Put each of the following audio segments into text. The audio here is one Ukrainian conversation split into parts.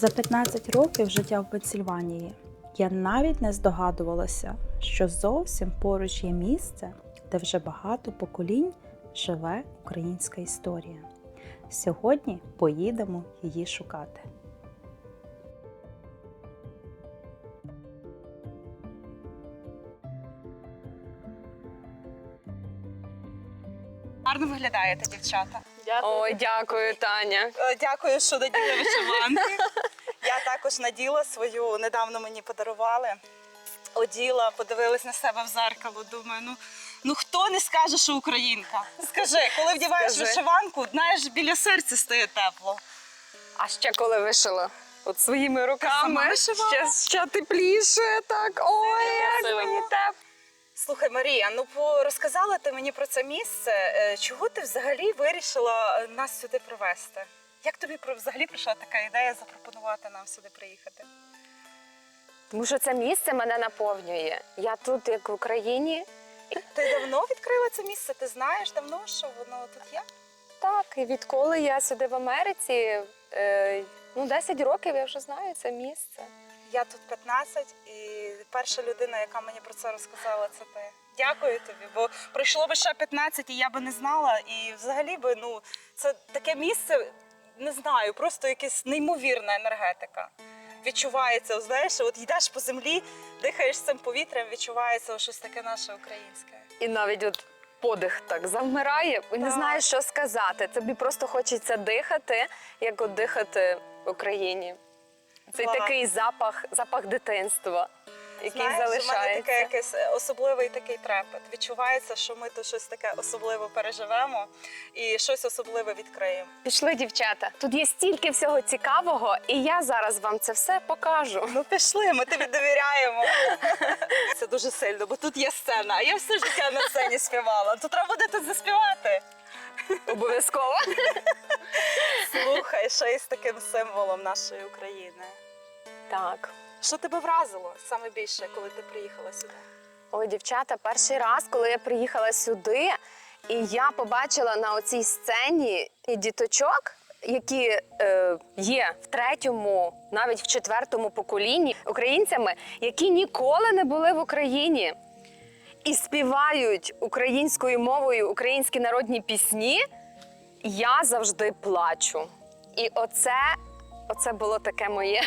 За 15 років життя в Пенсільванії я навіть не здогадувалася, що зовсім поруч є місце, де вже багато поколінь живе українська історія. Сьогодні поїдемо її шукати. Гарно виглядаєте, дівчата. Ой, дякую, Таня. Дякую, що наділи вишиванки. Я також наділа свою, недавно мені подарували. Оділа, подивилась на себе в зеркало, думаю, ну хто не скаже, що українка? Скажи, коли вдіваєш вишиванку, знаєш, біля серця стає тепло. А ще коли вишила? От своїми руками, ще тепліше, так, ой, як мені тепло. Слухай, Марія, ну розказала ти мені про це місце. Чого ти взагалі вирішила нас сюди привезти? Як тобі взагалі прийшла така ідея запропонувати нам сюди приїхати? Тому що це місце мене наповнює. Я тут, як в Україні. Ти давно відкрила це місце? Ти знаєш давно, що воно тут є? Так, і відколи я сюди в Америці, 10 років я вже знаю це місце. Я тут 15, і перша людина, яка мені про це розказала, це ти. Дякую тобі, бо пройшло би ще 15, і я би не знала. І взагалі би, це таке місце, не знаю, просто якась неймовірна енергетика. Відчувається, знаєш, от йдеш по землі, дихаєш цим повітрям, відчувається щось таке наше українське. І навіть от подих так завмирає, і не знаєш, що сказати. Тобі просто хочеться дихати, як от дихати в Україні. Це такий запах дитинства, який залишається. У мене таке якийсь особливий такий трепет. Відчувається, що ми тут щось таке особливе переживемо і щось особливе відкриємо. Пішли, дівчата. Тут є стільки всього цікавого, і я зараз вам це все покажу. Ну пішли, ми тобі довіряємо. Це дуже сильно, бо тут є сцена, а я все життя на сцені співала. Тут треба буде тут заспівати. Обов'язково. Слухай, що є з таким символом нашої України. Так. Що тебе вразило саме більше, коли ти приїхала сюди? Ой, дівчата, перший раз, коли я приїхала сюди, і я побачила на оцій сцені діточок, які є в третьому, навіть в четвертому поколінні українцями, які ніколи не були в Україні і співають українською мовою українські народні пісні, я завжди плачу. І оце було таке моє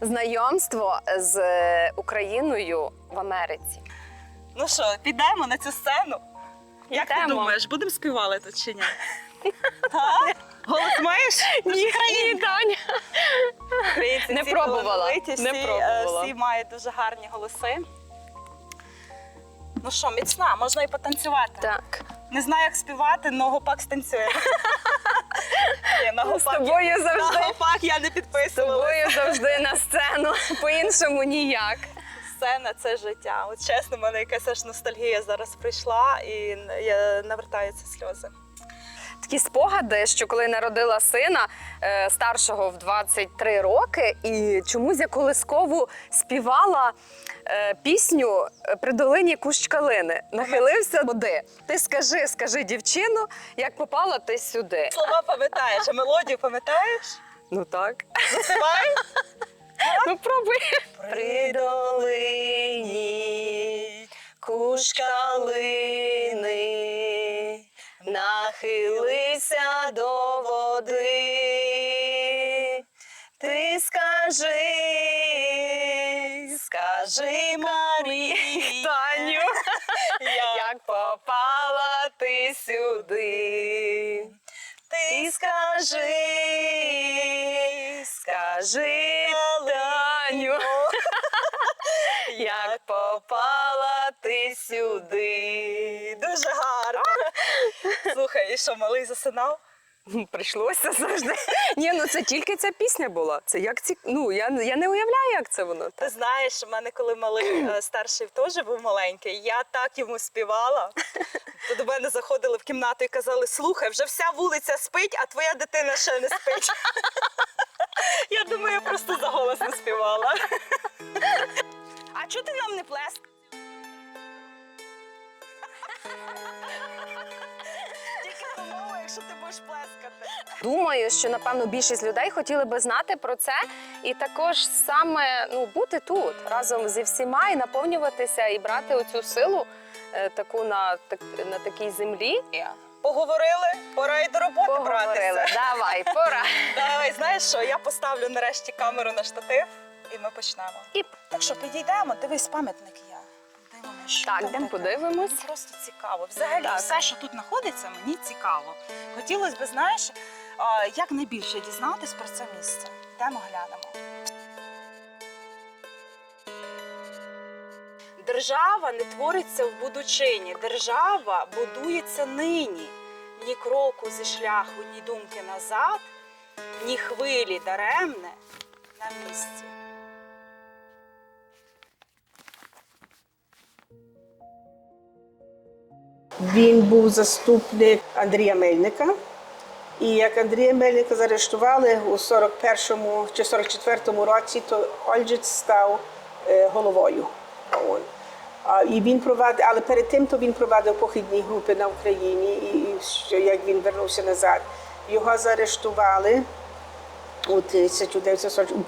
знайомство з Україною в Америці. Ну що, підемо на цю сцену? Як ти думаєш, будемо співати тут чи ні? Голос маєш? Ні, Таня. Українці Не всі пробувала. талановиті, всі мають дуже гарні голоси. Ну що, міцна, можна і потанцювати. Так. Не знаю, як співати, но гопак станцюємо. З тобою завжди. На гопак я не З підписувала. тобою завжди на сцену, по-іншому ніяк. Сцена – це життя. От чесно, в мене якась аж ностальгія зараз прийшла і навертаються сльози. Такі спогади, що коли народила сина старшого в 23 роки, і чомусь я колискову співала пісню «При долині кущ калини». Нахилився води. Ти скажи, дівчино, як попала ти сюди? Слова пам'ятаєш, а мелодію пам'ятаєш? Ну так. Заспівай? Ну пробуй. При долині кущ калини, нахилися до води. Ти скажи, Марії, Таню, як попала ти сюди? ти скажи, Таню, як попала ти сюди? Дуже гарно. Слухай, і що, малий засинав? Прийшлося завжди. Ні, ну це тільки ця пісня була. Це як я не уявляю, як це воно. Ти знаєш, у мене коли малий старший теж був маленький, я так йому співала. То до мене заходили в кімнату і казали: слухай, вже вся вулиця спить, а твоя дитина ще не спить. Я думаю, я просто за голос не співала. А чого ти нам не плескаєш? Тільки умова, якщо ти будеш плескати. Думаю, що напевно більшість людей хотіли би знати про це і також саме бути тут разом зі всіма і наповнюватися, і брати оцю силу таку на такій землі. Поговорили, пора й до роботи Поговорили. братися. Давай, пора. Давай, знаєш що, я поставлю нарешті камеру на штатив і ми почнемо. І Так що підійдемо, дивись, пам'ятник є. Подивимося, що так, там йдемо таке. подивимось. Мені просто цікаво. Взагалі, Так. все, що тут знаходиться, мені цікаво. Хотілося б, знаєш, як найбільше дізнатись про це місце. Йдемо глянемо. Держава не твориться в будучині. Держава будується нині. Ні кроку зі шляху, ні думки назад, ні хвилі даремне на місці. Він був заступник Андрія Мельника. І як Андрія Мельника заарештували у 41-му чи 44-му році, то Ольжиць став головою ООН. І він провадив, але перед тим то він провадив похідні групи на Україні, і як він вернувся назад. Його заарештували у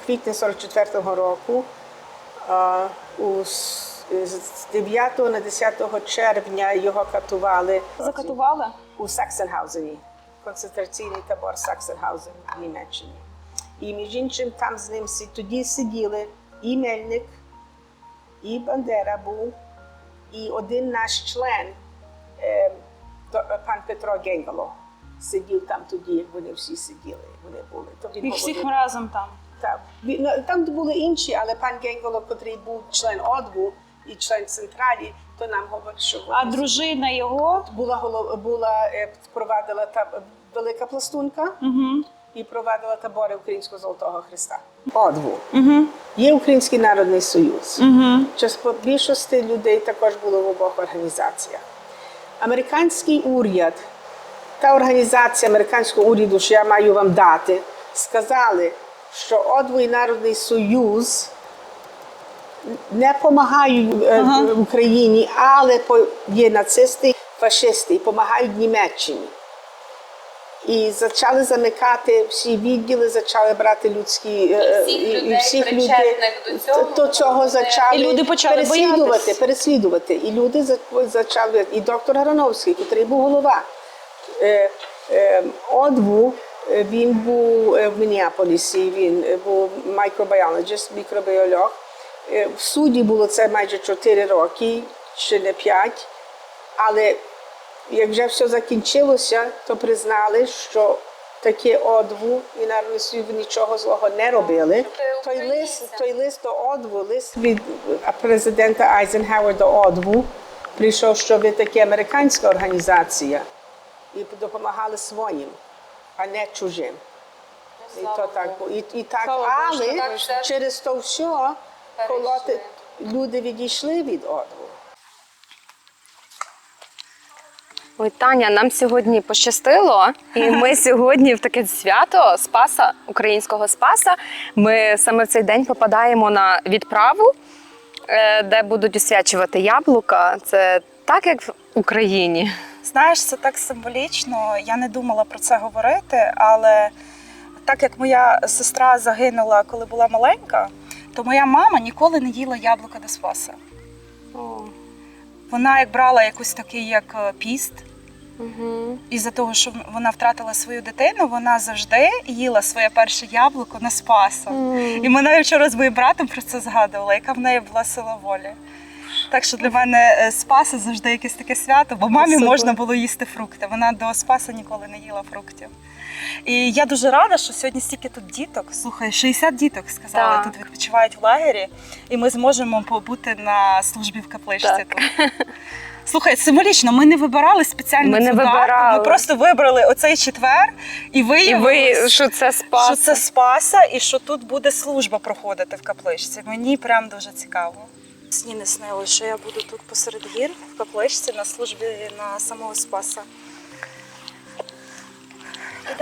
квітні 44-го року. З 9 на 10 червня його катували. Закатували? У Саксенгаузені, концентраційний табор Саксенгаузен в Німеччині. І між іншим там з ним тоді сиділи і Мельник, і Бандера був, і один наш член, пан Петро Генгало, сидів там тоді, як вони всі сиділи, вони були. Їх всіх разом там. Так. Там були інші, але пан Генгало, який був член ОДВу і член централі, то нам говорить, що... А дружина його? Провадила велика пластунка і провадила табори Українського Золотого Хреста. ОДВу. Є Український Народний Союз. Більшості людей також було в обох організаціях. Американський уряд, та організація американського уряду, що я маю вам дати, сказали, що ОДВу і Народний Союз не допомагають Україні, але є нацисти, фашисти, і допомагають Німеччині. І почали замикати всі відділи, почали брати людські... І всіх людей до цього почали І люди почали переслідувати. І люди почали... І доктор Грановський, який був голова ОДВу, він був в Міннеаполісі, він був мікробіолог. В суді було це майже 4 роки, чи не 5, але як вже все закінчилося, то признали, що таке ОДВу і Народний Союз нічого злого не робили. Той лист до ОДВу, лист від президента Айзенхауера до ОДВу, прийшов, що ви таке американська організація і допомагали своїм, а не чужим. І то так, але через то все люди відійшли від ОДВу. Ой, Таня, нам сьогодні пощастило, і ми сьогодні в таке свято Спаса, українського Спаса. Ми саме в цей день попадаємо на відправу, де будуть освячувати яблука. Це так, як в Україні. Знаєш, це так символічно. Я не думала про це говорити, але так як моя сестра загинула, коли була маленька, то моя мама ніколи не їла яблука до Спаса. Вона як брала якийсь такий як піст, із-за того, що вона втратила свою дитину, вона завжди їла своє перше яблуко на Спаса. І ми навіть вчора з моїм братом про це згадували, яка в неї була сила волі. Так що для мене Спаса завжди якесь таке свято, бо мамі можна було їсти фрукти. Вона до Спаса ніколи не їла фруктів. І я дуже рада, що сьогодні стільки тут діток. Слухай, 60 діток, сказали, Так. тут відпочивають в лагері. І ми зможемо побути на службі в капличці тут. Слухай, символічно, ми не вибирали спеціально цю дату. Ми просто вибрали оцей четвер і виявили, що це Спаса. що це Спаса і що тут буде служба проходити в капличці. Мені прям дуже цікаво. Сні не снило, що я буду тут посеред гір в капличці на службі на самого Спаса.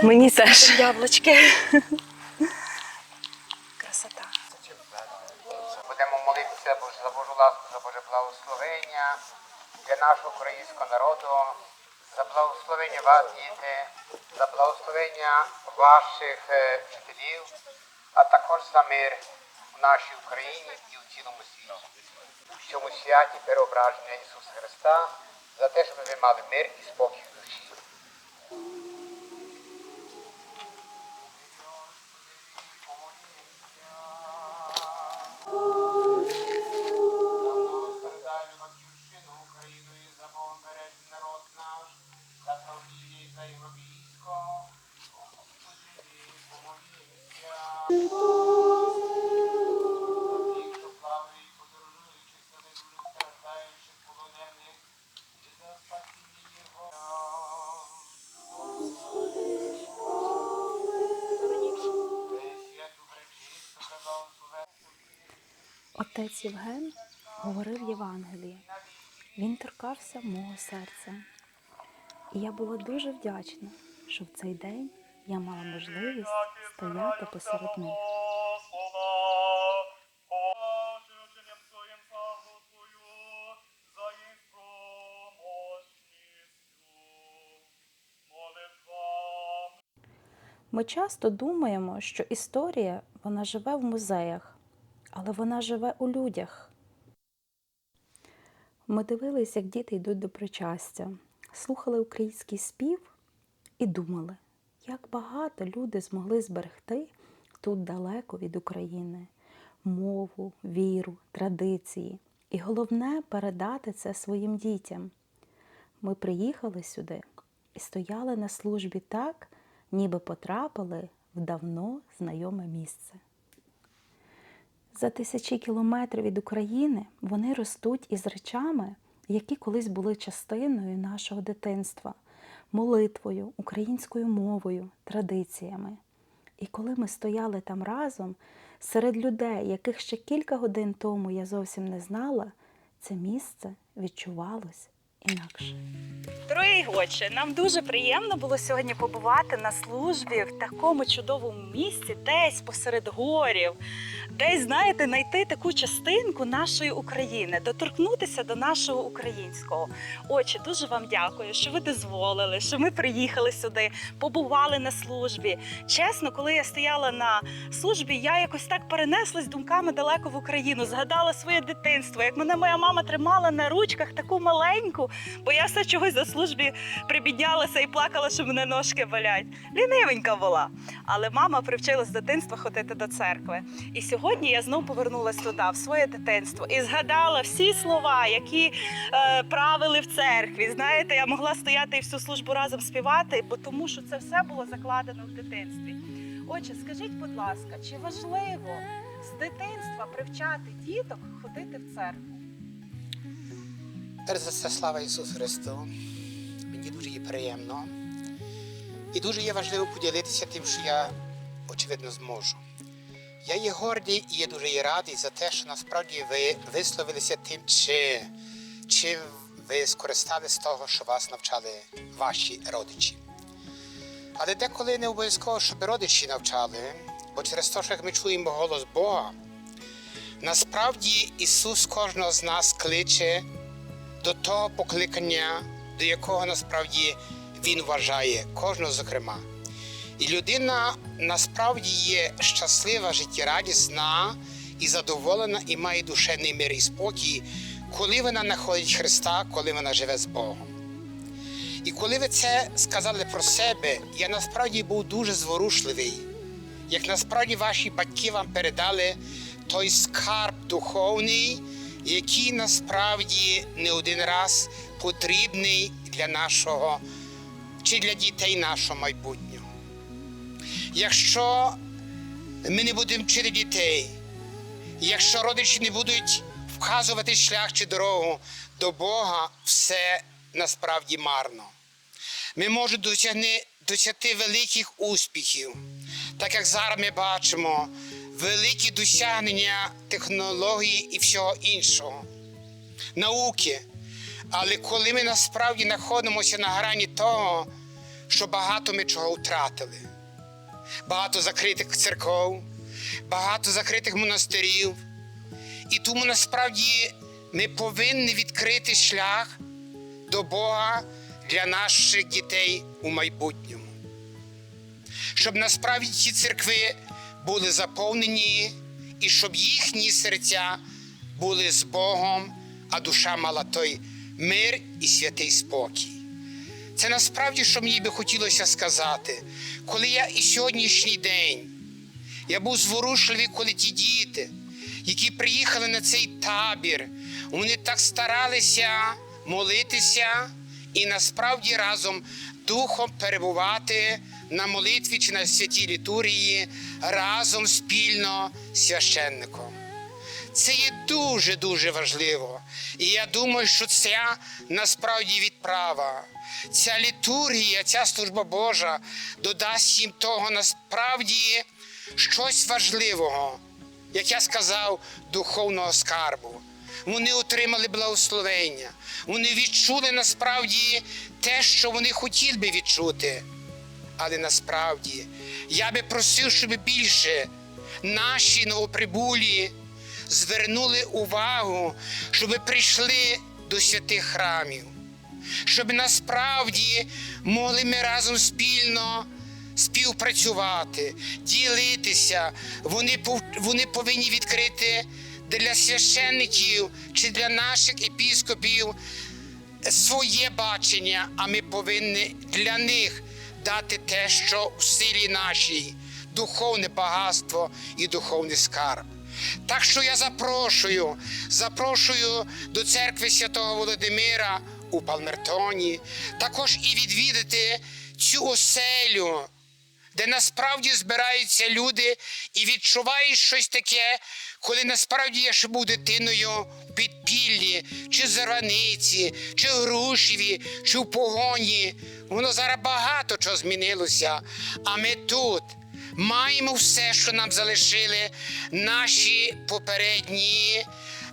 Мені теж. Яблучки. Красота. Будемо молитися за Божу ласку, за Боже благословення для нашого українського народу, за благословення вас, діти, за благословення ваших вчителів, а також за мир у нашій Україні і у цілому світі. У цьому святі переображення Ісуса Христа, за те, щоб ви мали мир і спокій в душі. Отець Євген говорив Євангеліє. Він торкався мого серця. І я була дуже вдячна, що в цей день я мала можливість стояти посеред них. Ми часто думаємо, що історія, вона живе в музеях, але вона живе у людях. Ми дивились, як діти йдуть до причастя, слухали український спів і думали, як багато люди змогли зберегти тут далеко від України мову, віру, традиції. І головне – передати це своїм дітям. Ми приїхали сюди і стояли на службі так, ніби потрапили в давно знайоме місце. За тисячі кілометрів від України вони ростуть із речами, які колись були частиною нашого дитинства, молитвою, українською мовою, традиціями. І коли ми стояли там разом, серед людей, яких ще кілька годин тому я зовсім не знала, це місце відчувалось інакше. Дорогі отче, нам дуже приємно було сьогодні побувати на службі в такому чудовому місці, десь посеред горів, десь, знаєте, знайти таку частинку нашої України, доторкнутися до нашого українського. Отче, дуже вам дякую, що ви дозволили, що ми приїхали сюди, побували на службі. Чесно, коли я стояла на службі, я якось так перенеслась думками далеко в Україну, згадала своє дитинство, як мене моя мама тримала на ручках таку маленьку, бо я все чогось за службі прибіднялася і плакала, що мене ножки болять. Лінивенька була. Але мама привчила з дитинства ходити до церкви. І сьогодні я знову повернулася туди, в своє дитинство, і згадала всі слова, які правили в церкві. Знаєте, я могла стояти і всю службу разом співати, бо тому що це все було закладено в дитинстві. Отже, скажіть, будь ласка, чи важливо з дитинства привчати діток ходити в церкву? Перш за все, слава Ісусу Христу. Мені дуже є приємно. І дуже є важливо поділитися тим, що я, очевидно, зможу. Я є гордий і я дуже є радий за те, що насправді ви висловилися тим, чи ви скористалися з того, що вас навчали ваші родичі. Але деколи не обов'язково, щоб родичі навчали, бо через те, що як ми чуємо голос Бога, насправді Ісус кожного з нас кличе до того покликання, до якого насправді Він вважає, кожного зокрема. І людина насправді є щаслива, життєрадісна і задоволена, і має душевний мир і спокій, коли вона знаходить Христа, коли вона живе з Богом. І коли ви це сказали про себе, я насправді був дуже зворушливий, як насправді ваші батьки вам передали той скарб духовний, який насправді не один раз потрібний для нашого, чи для дітей нашого майбутнього. Якщо ми не будемо вчити дітей, якщо родичі не будуть вказувати шлях чи дорогу до Бога, все насправді марно. Ми можемо досягти великих успіхів, так як зараз ми бачимо, великі досягнення технології і всього іншого, науки. Але коли ми насправді знаходимося на грані того, що багато ми чого втратили. Багато закритих церков, багато закритих монастирів. І тому насправді ми повинні відкрити шлях до Бога для наших дітей у майбутньому. Щоб насправді ці церкви були заповнені і щоб їхні серця були з Богом, а душа мала той мир і святий спокій. Це насправді, що мені би хотілося сказати. Коли я і сьогоднішній день, я був зворушливий, коли ті діти, які приїхали на цей табір, вони так старалися молитися і насправді разом духом перебувати на молитві чи на святій літургії разом спільно з священником. Це є дуже-дуже важливо. І я думаю, що ця насправді відправа, ця літургія, ця служба Божа додасть їм того насправді щось важливого, як я сказав, духовного скарбу. Вони отримали благословення, вони відчули насправді те, що вони хотіли би відчути. Але насправді я би просив, щоб більше наші новоприбулі звернули увагу, щоб прийшли до святих храмів, щоб насправді могли ми разом спільно співпрацювати, ділитися. Вони повинні відкрити для священників чи для наших епіскопів своє бачення, а ми повинні для них дати те, що в силі нашій – духовне багатство і духовний скарб. Так що я запрошую до церкви Святого Володимира у Палмертоні, також і відвідати цю оселю, де насправді збираються люди і відчувають щось таке, коли насправді я ще був дитиною в Підпіллі, чи в Зарваниці, чи в Грушеві, чи в Погоні. Воно зараз багато чого змінилося, а ми тут маємо все, що нам залишили наші попередні,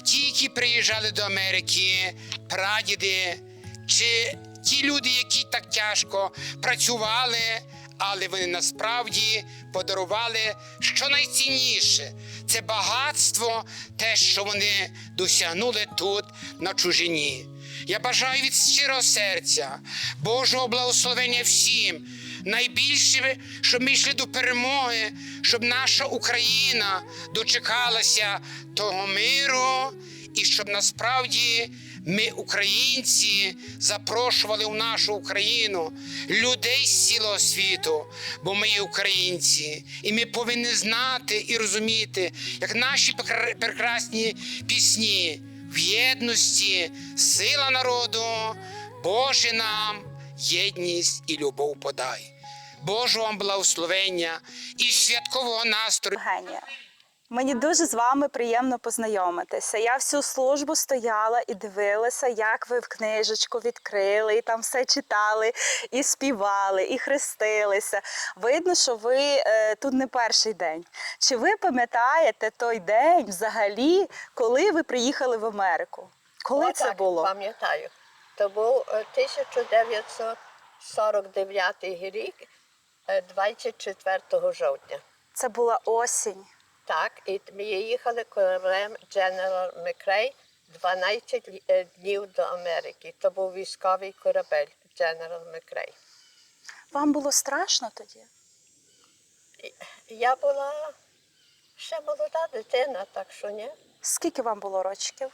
ті, які приїжджали до Америки, прадіди, чи ті люди, які так тяжко працювали, але вони насправді подарували що найцінніше. Це багатство, те, що вони досягнули тут, на чужині. Я бажаю від щирого серця Божого благословення всім. Найбільше, щоб ми йшли до перемоги, щоб наша Україна дочекалася того миру і щоб насправді ми, українці, запрошували в нашу Україну людей з цілого світу, бо ми є українці. І ми повинні знати і розуміти, як наші прекрасні пісні в єдності, сила народу, Боже нам єдність і любов подай. Божого вам благословення і святкового настрою. Євгенія, мені дуже з вами приємно познайомитися. Я всю службу стояла і дивилася, як ви в книжечку відкрили, і там все читали, і співали, і хрестилися. Видно, що ви тут не перший день. Чи ви пам'ятаєте той день взагалі, коли ви приїхали в Америку? Коли це було? Пам'ятаю. То був 1949 рік, 24 жовтня. Це була осінь. Так, і ми їхали кораблем General McRae 12 днів до Америки. То був військовий корабель General McRae. Вам було страшно тоді? Я була ще молода дитина, так що ні. Скільки вам було рочків?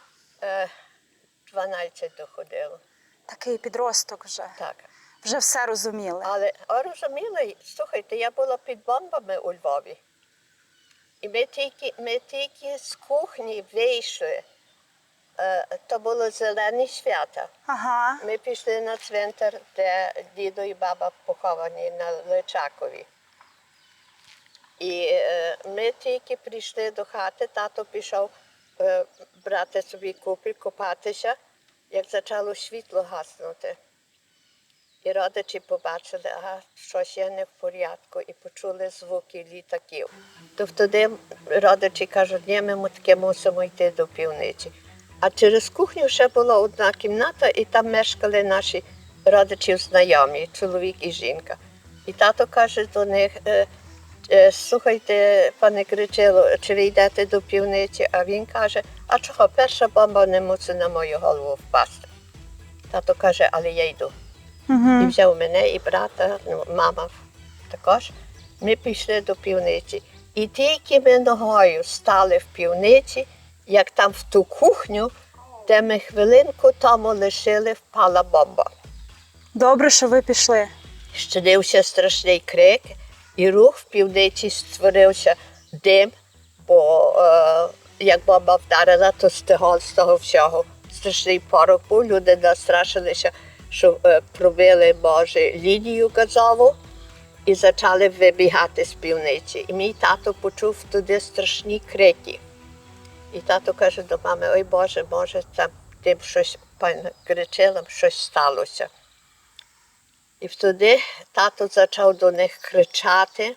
12 доходило. Такий підросток вже. Так. Вже все розуміли. Але розуміли, слухайте, я була під бомбами у Львові. І ми тільки з кухні вийшли. То було зелені свята. Ага. Ми пішли на цвинтар, де дідо і баба поховані на Личакові. І ми тільки прийшли до хати, тато пішов брати собі купель, купатися, як почало світло гаснути. І родичі побачили, ага, щось є не в порядку, і почули звуки літаків. То тоді родичі кажуть, ні, ми таки мусимо йти до півничі. А через кухню ще була одна кімната, і там мешкали наші родичі знайомі, чоловік і жінка. І тато каже до них, слухайте, пане Кричило, чи ви йдете до півничі? А він каже, а чого, перша бомба не мусить на мою голову впасти. Тато каже, але я йду. І взяв мене і брата, ну, мама також. Ми пішли до півниці. І тільки ми ногою стали в півниці, як там в ту кухню, де ми хвилинку тому лишили, впала бомба. Добре, що ви пішли. Щинився страшний крик, і рух в півниці створився дим, бо як бомба вдарила, то стегон з того всього. Страшний порох був, люди настрашилися, що пробили, може, лінію газову і почали вибігати з півниці. І мій тато почув туди страшні крики. І тато каже до мами: ой Боже, може там тим щось кричилам, щось сталося. І тоді тато почав до них кричати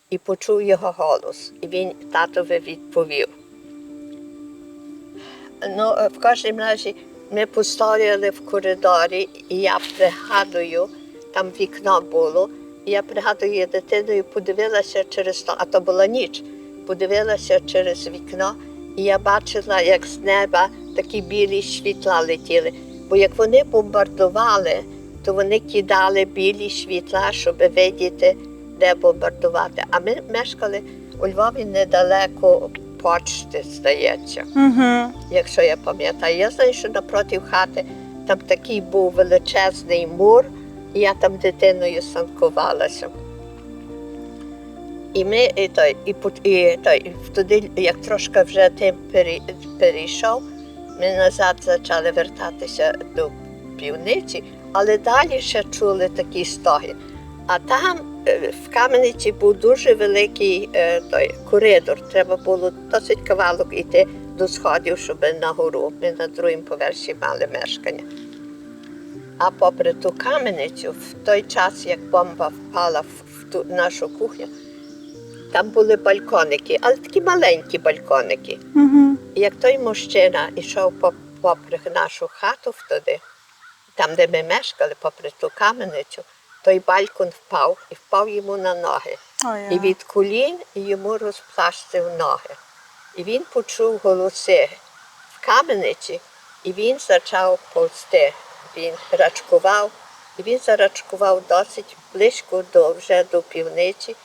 і почув його голос. І він татові відповів. Ну, в кожному разі ми постояли в коридорі, і я пригадую, там вікно було, і я пригадую, дитиною подивилася через то, а то була ніч, подивилася через вікно, і я бачила, як з неба такі білі світла летіли. Бо як вони бомбардували, то вони кидали білі світла, щоб видіти, де бомбардувати. А ми мешкали у Львові недалеко почти, здається, якщо я пам'ятаю. Я знаю, що напроти хати там такий був величезний мур, і я там дитиною санкувалася. І ми, туди, як трошки вже тим перейшов, ми назад почали вертатися до півниці, але далі ще чули такі стоги. А там в Кам'яниці був дуже великий коридор. Треба було досить кавалок йти до сходів, щоб на гору. Ми на другому поверсі мали мешкання. А попри ту Кам'яницю, в той час, як бомба впала в ту нашу кухню, там були балконики, але такі маленькі балконики. І як той мужчина йшов попри нашу хату туди, там, де ми мешкали, попри ту Кам'яницю, той балкон впав і впав йому на ноги. І від колін йому розпластив ноги. І він почув голоси в Кам'яниці, і він почав повзти. Він рачкував, і він зарачкував досить близько вже до півниці.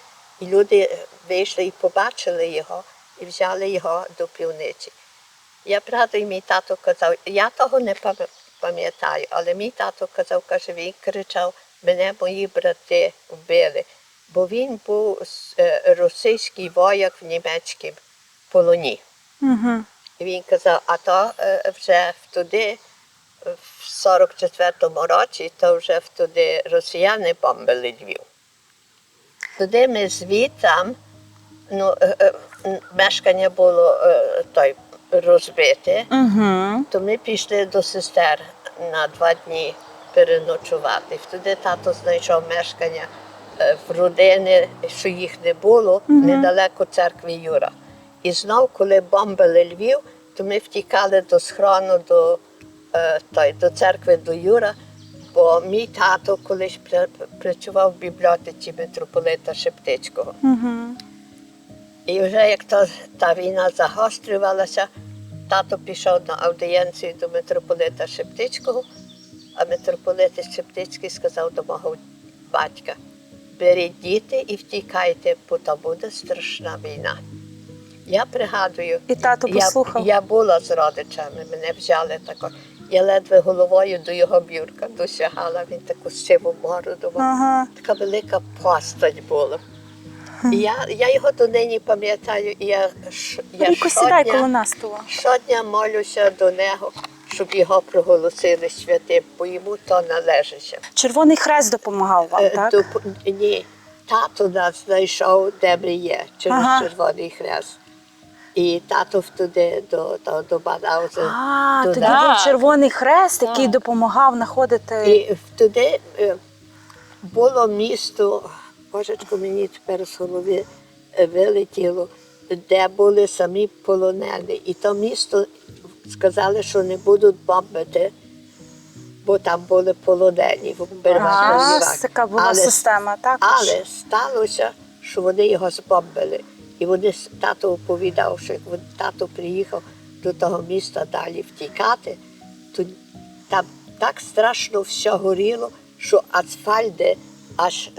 І люди вийшли і побачили його, і взяли його до півниці. Я правда, і мій тато казав, я того не пам'ятаю, але мій тато казав, каже, він кричав: мене мої брати вбили, бо він був російський вояк в німецькому полоні. І він казав, а то вже туди, в 44-му році, то вже туди росіяни бомбили Львів. Туди ми звідтам, мешкання було розбите, то ми пішли до сестер на 2 дні переночувати. Туди тато знайшов мешкання в родини, що їх не було, недалеко церкви Юра. І знов, коли бомбили Львів, то ми втікали до схрону, до церкви до Юра, бо мій тато колись працював в бібліотеці митрополита Шептицького. І вже як та війна загострювалася, тато пішов на аудієнцію до митрополита Шептицького, а митрополит Шептицький сказав до мого батька: беріть діти і втікайте, бо то буде страшна війна. Я пригадую, І тато послухав? Я була з родичами, мене взяли тако. Я ледве головою до його бюрка досягала, він таку сиву бороду мав. Така велика постать була. І я його донині пам'ятаю, і я сідай коло нас того. щодня молюся до нього, щоб його проголосили святим, бо йому то належить. Червоний Хрест допомагав вам, так? Ні, тато нас знайшов, де ми є, через Червоний Хрест. І тато туди до Бадауза. Тоді був Червоний Хрест, який допомагав знаходити. І туди було місто, божечко, мені тепер з голови вилетіло, де були самі полонені. І то місто сказали, що не будуть бомбити, бо там були полонені. Така була система, так? Але сталося, що вони його збомбили. І тато оповідав, що як тато приїхав до того міста далі втікати, то там так страшно все горіло, що асфальти аж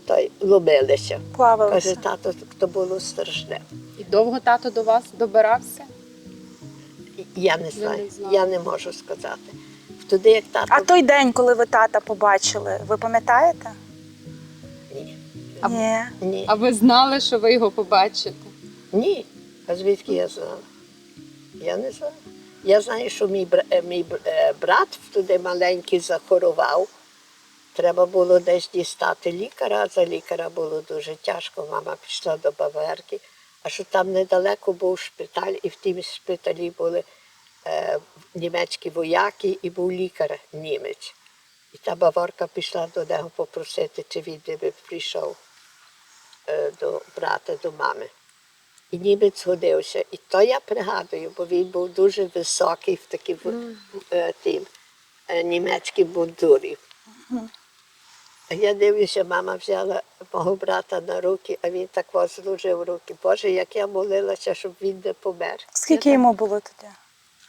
той ломилися. Плавалися. Каже, тато, то було страшне. І довго тато до вас добирався? Я не знаю, не знала. я не можу сказати. Тоді, як тато... А той день, коли ви тата побачили, ви пам'ятаєте? Ні. Ні. Ні. А ви знали, що ви його побачите? Ні. А звідки я знала? Я не знаю. Я знаю, що мій брат туди маленький захворував. Треба було десь дістати лікаря, за лікаря було дуже тяжко. Мама пішла до Баверки, а що там недалеко був шпиталь, і в тім шпиталі були німецькі вояки і був лікар німець. І та Баворка пішла до нього попросити, чи він би прийшов до брата, до мами. І німець годився. І то я пригадую, бо він був дуже високий в такій німецькій мундурі. А я дивлюся, мама взяла мого брата на руки, а він так зложив руки. Боже, як я молилася, щоб він не помер. Скільки йому було тоді?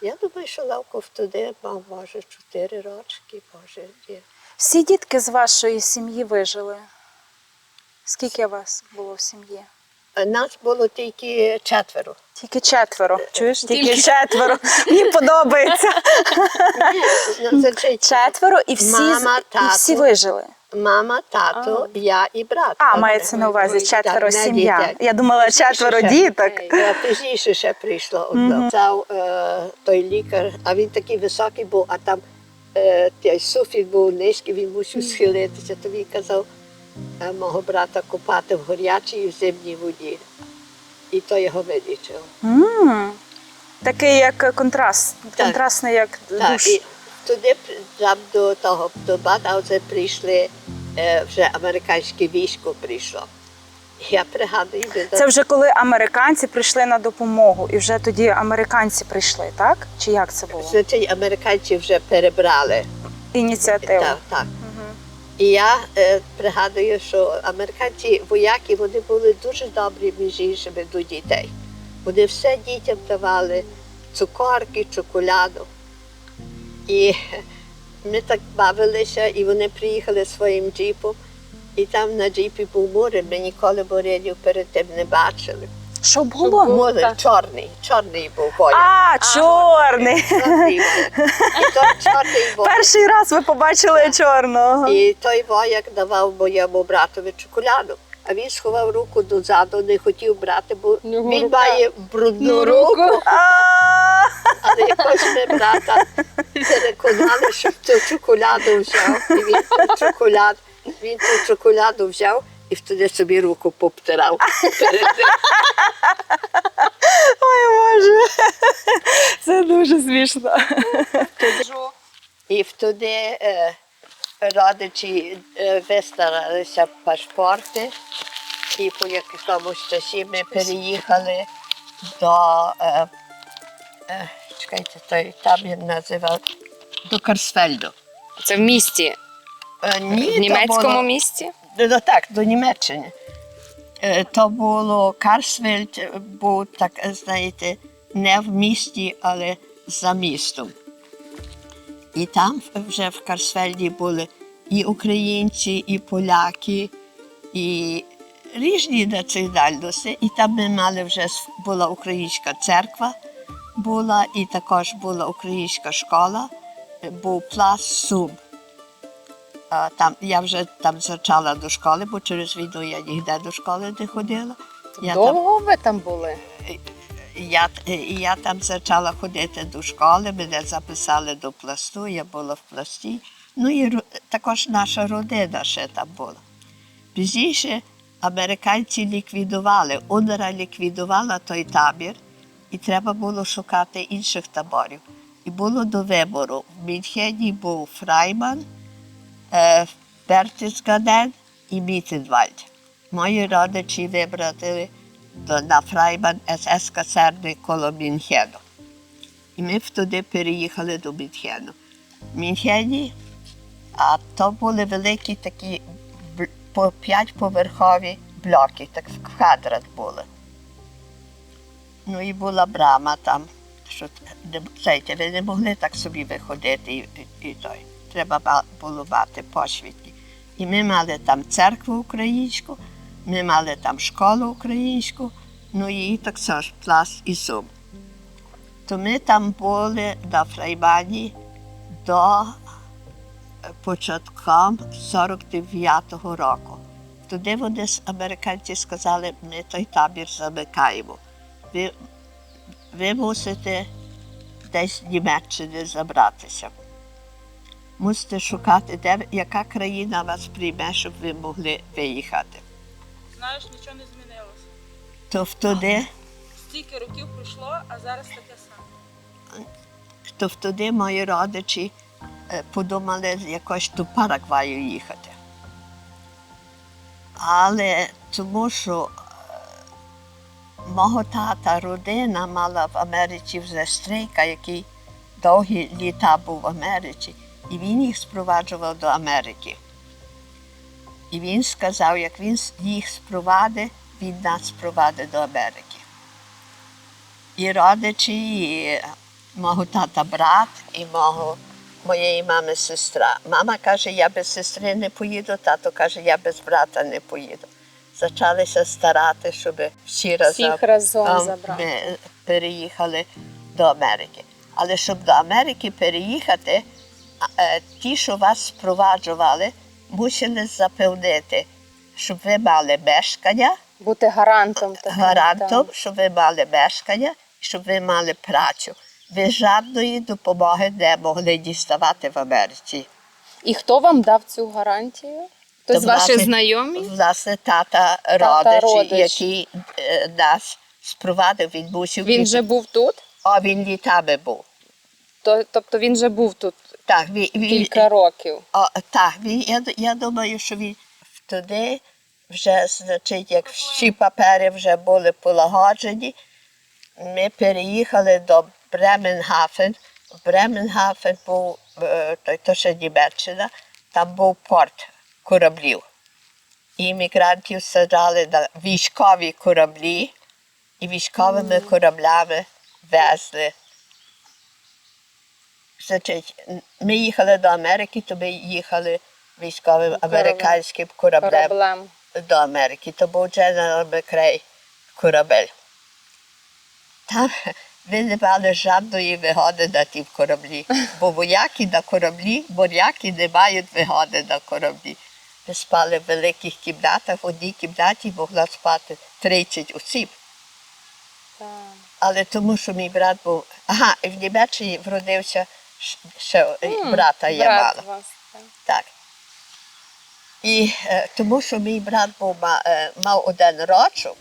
Я думаю, що Левко туди мав, може, 4 рочки, може, ні. Всі дітки з вашої сім'ї вижили? Скільки вас було в сім'ї? Нас було тільки 4. Тільки 4. Чуєш? Тільки 4. Мені подобається. Ну, це 4 і всі, Мама, і всі тато. вижили. Мама, тато, я і брат. А, мається на увазі 4 не сім'я. дітей. Я думала 4 діток. Пізніше ще прийшло одно. Той лікар, а він такий високий був, а там той суфіль був низький, він мусив схилитися. То він казав мого брата купати в горячій і в зимній воді. І то його вилічило. Такий як контраст. Так. Контрастний як Так, душ. і туди там до Бадаузе прийшли, вже американське військо прийшло. Я пригадую, Це вже коли американці прийшли на допомогу, і вже тоді американці прийшли, так? Чи як це було? значить, американці вже перебрали. Ініціативу. Так, так. І я пригадую, що американці вояки, вони були дуже добрі між іншими до дітей. Вони все дітям давали, цукорки, чоколаду. І ми так бавилися, і вони приїхали своїм джипом, і там на джипі був мурин, ми ніколи муринів перед тим не бачили. Що було? Мурин чорний був вояк. А, чорний. Чорний вояк. І той чорний вояк. Перший раз ви побачили чорного. І той вояк давав моєму братові чоколаду. А він сховав руку дозаду, не хотів брати, бо він має брудну руку. Але якось ми брата переконали, щоб ту чоколаду взяв. І він ту чоколаду взяв і тоді собі руку поптирав. Ой, Боже. Це дуже смішно. І тоді родичі вистаралися паспорти, і по якомусь часі ми переїхали до, чекайте, той табір називав, до Карсфельду. Це в місті? Ні, В німецькому то було, місті? ну, так, до Німеччини. То було Карсфельд, був, так, знаєте, не в місті, але за містом. І там вже в Карсфельді були і українці, і поляки, і різні національності. І там ми мали вже, була українська церква, була, і також була українська школа, був пласт Сум. Я вже там зачала до школи, бо через війну я ніде до школи не ходила. Довго ви там були? Я там почала ходити до школи, мене записали до пласту, я була в пласті. Ну і також наша родина ще там була. Пізніше американці ліквідували, УНРА ліквідувала той табір, і треба було шукати інших таборів. І було до вибору. В Мюнхені був Фрайман, Бертісгаден і Мітенвальд. Мої родичі вибрали на Фрайман СС-касерни коло Мюнхену. І ми туди переїхали до Мюнхену. В Мюнхені, а то були великі такі 5-поверхові блоки, так квадрат були. Ну і була брама там, що, знаєте, ви не могли так собі виходити і той. треба було мати посвідки. І ми мали там церкву українську, ми мали там школу українську, ну і так само Пласт і Сум. То ми там були на Фреймані до початком 49-го року. Туди вони, американці, сказали, ми той табір замикаємо. Ви мусите десь з Німеччини забратися. Мусите шукати, яка країна вас прийме, щоб ви могли виїхати. Знаєш, нічого не змінилося. То туди, Стільки років пройшло, а зараз таке саме. туди мої родичі подумали якось до Парагваю їхати. Але тому що мого тата родина мала в Америці вже стрійка, який довгі літа був в Америці, і він їх спроваджував до Америки. І він сказав, як він їх спровадить, він нас спровадить до Америки. І родичі, і мого тата брат, і моєї мами сестра. Мама каже, я без сестри не поїду, тато каже, я без брата не поїду. Почалися старати, щоб всіх разом забрати. ми переїхали до Америки. Але щоб до Америки переїхати, ті, що вас спроваджували, мусили запевнити, щоб ви мали мешкання, Бути гарантом. гарантом, щоб ви мали мешкання, щоб ви мали працю. Ви жодної допомоги не могли діставати в Америці. І хто вам дав цю гарантію? Хтось з ваших знайомих? Власне, тата родичі, який нас спровадив, він мусив... Він вже був тут? Він літами був. Тобто він вже був тут Так, кілька років? Так, я думаю, що він туди вже, значить, як всі папери вже були полагоджені, ми переїхали до Бременгафен. Бременгафен був, то ще Німеччина, там був порт кораблів. Іммігрантів саджали на військові кораблі і військовими кораблями везли. Значить, ми їхали до Америки, то ми їхали військовим американським кораблем до Америки. То був General McRae корабель. Там ви не мали жодної вигоди на тім кораблі, бо вояки на кораблі, моряки не мають вигоди на кораблі. Ми спали в великих кімнатах, в одній кімнаті могла спати 30 осіб. Але тому, що мій брат був... і в Німеччині вродився ще брата я мала. Так. І тому, що мій брат мав один рочок,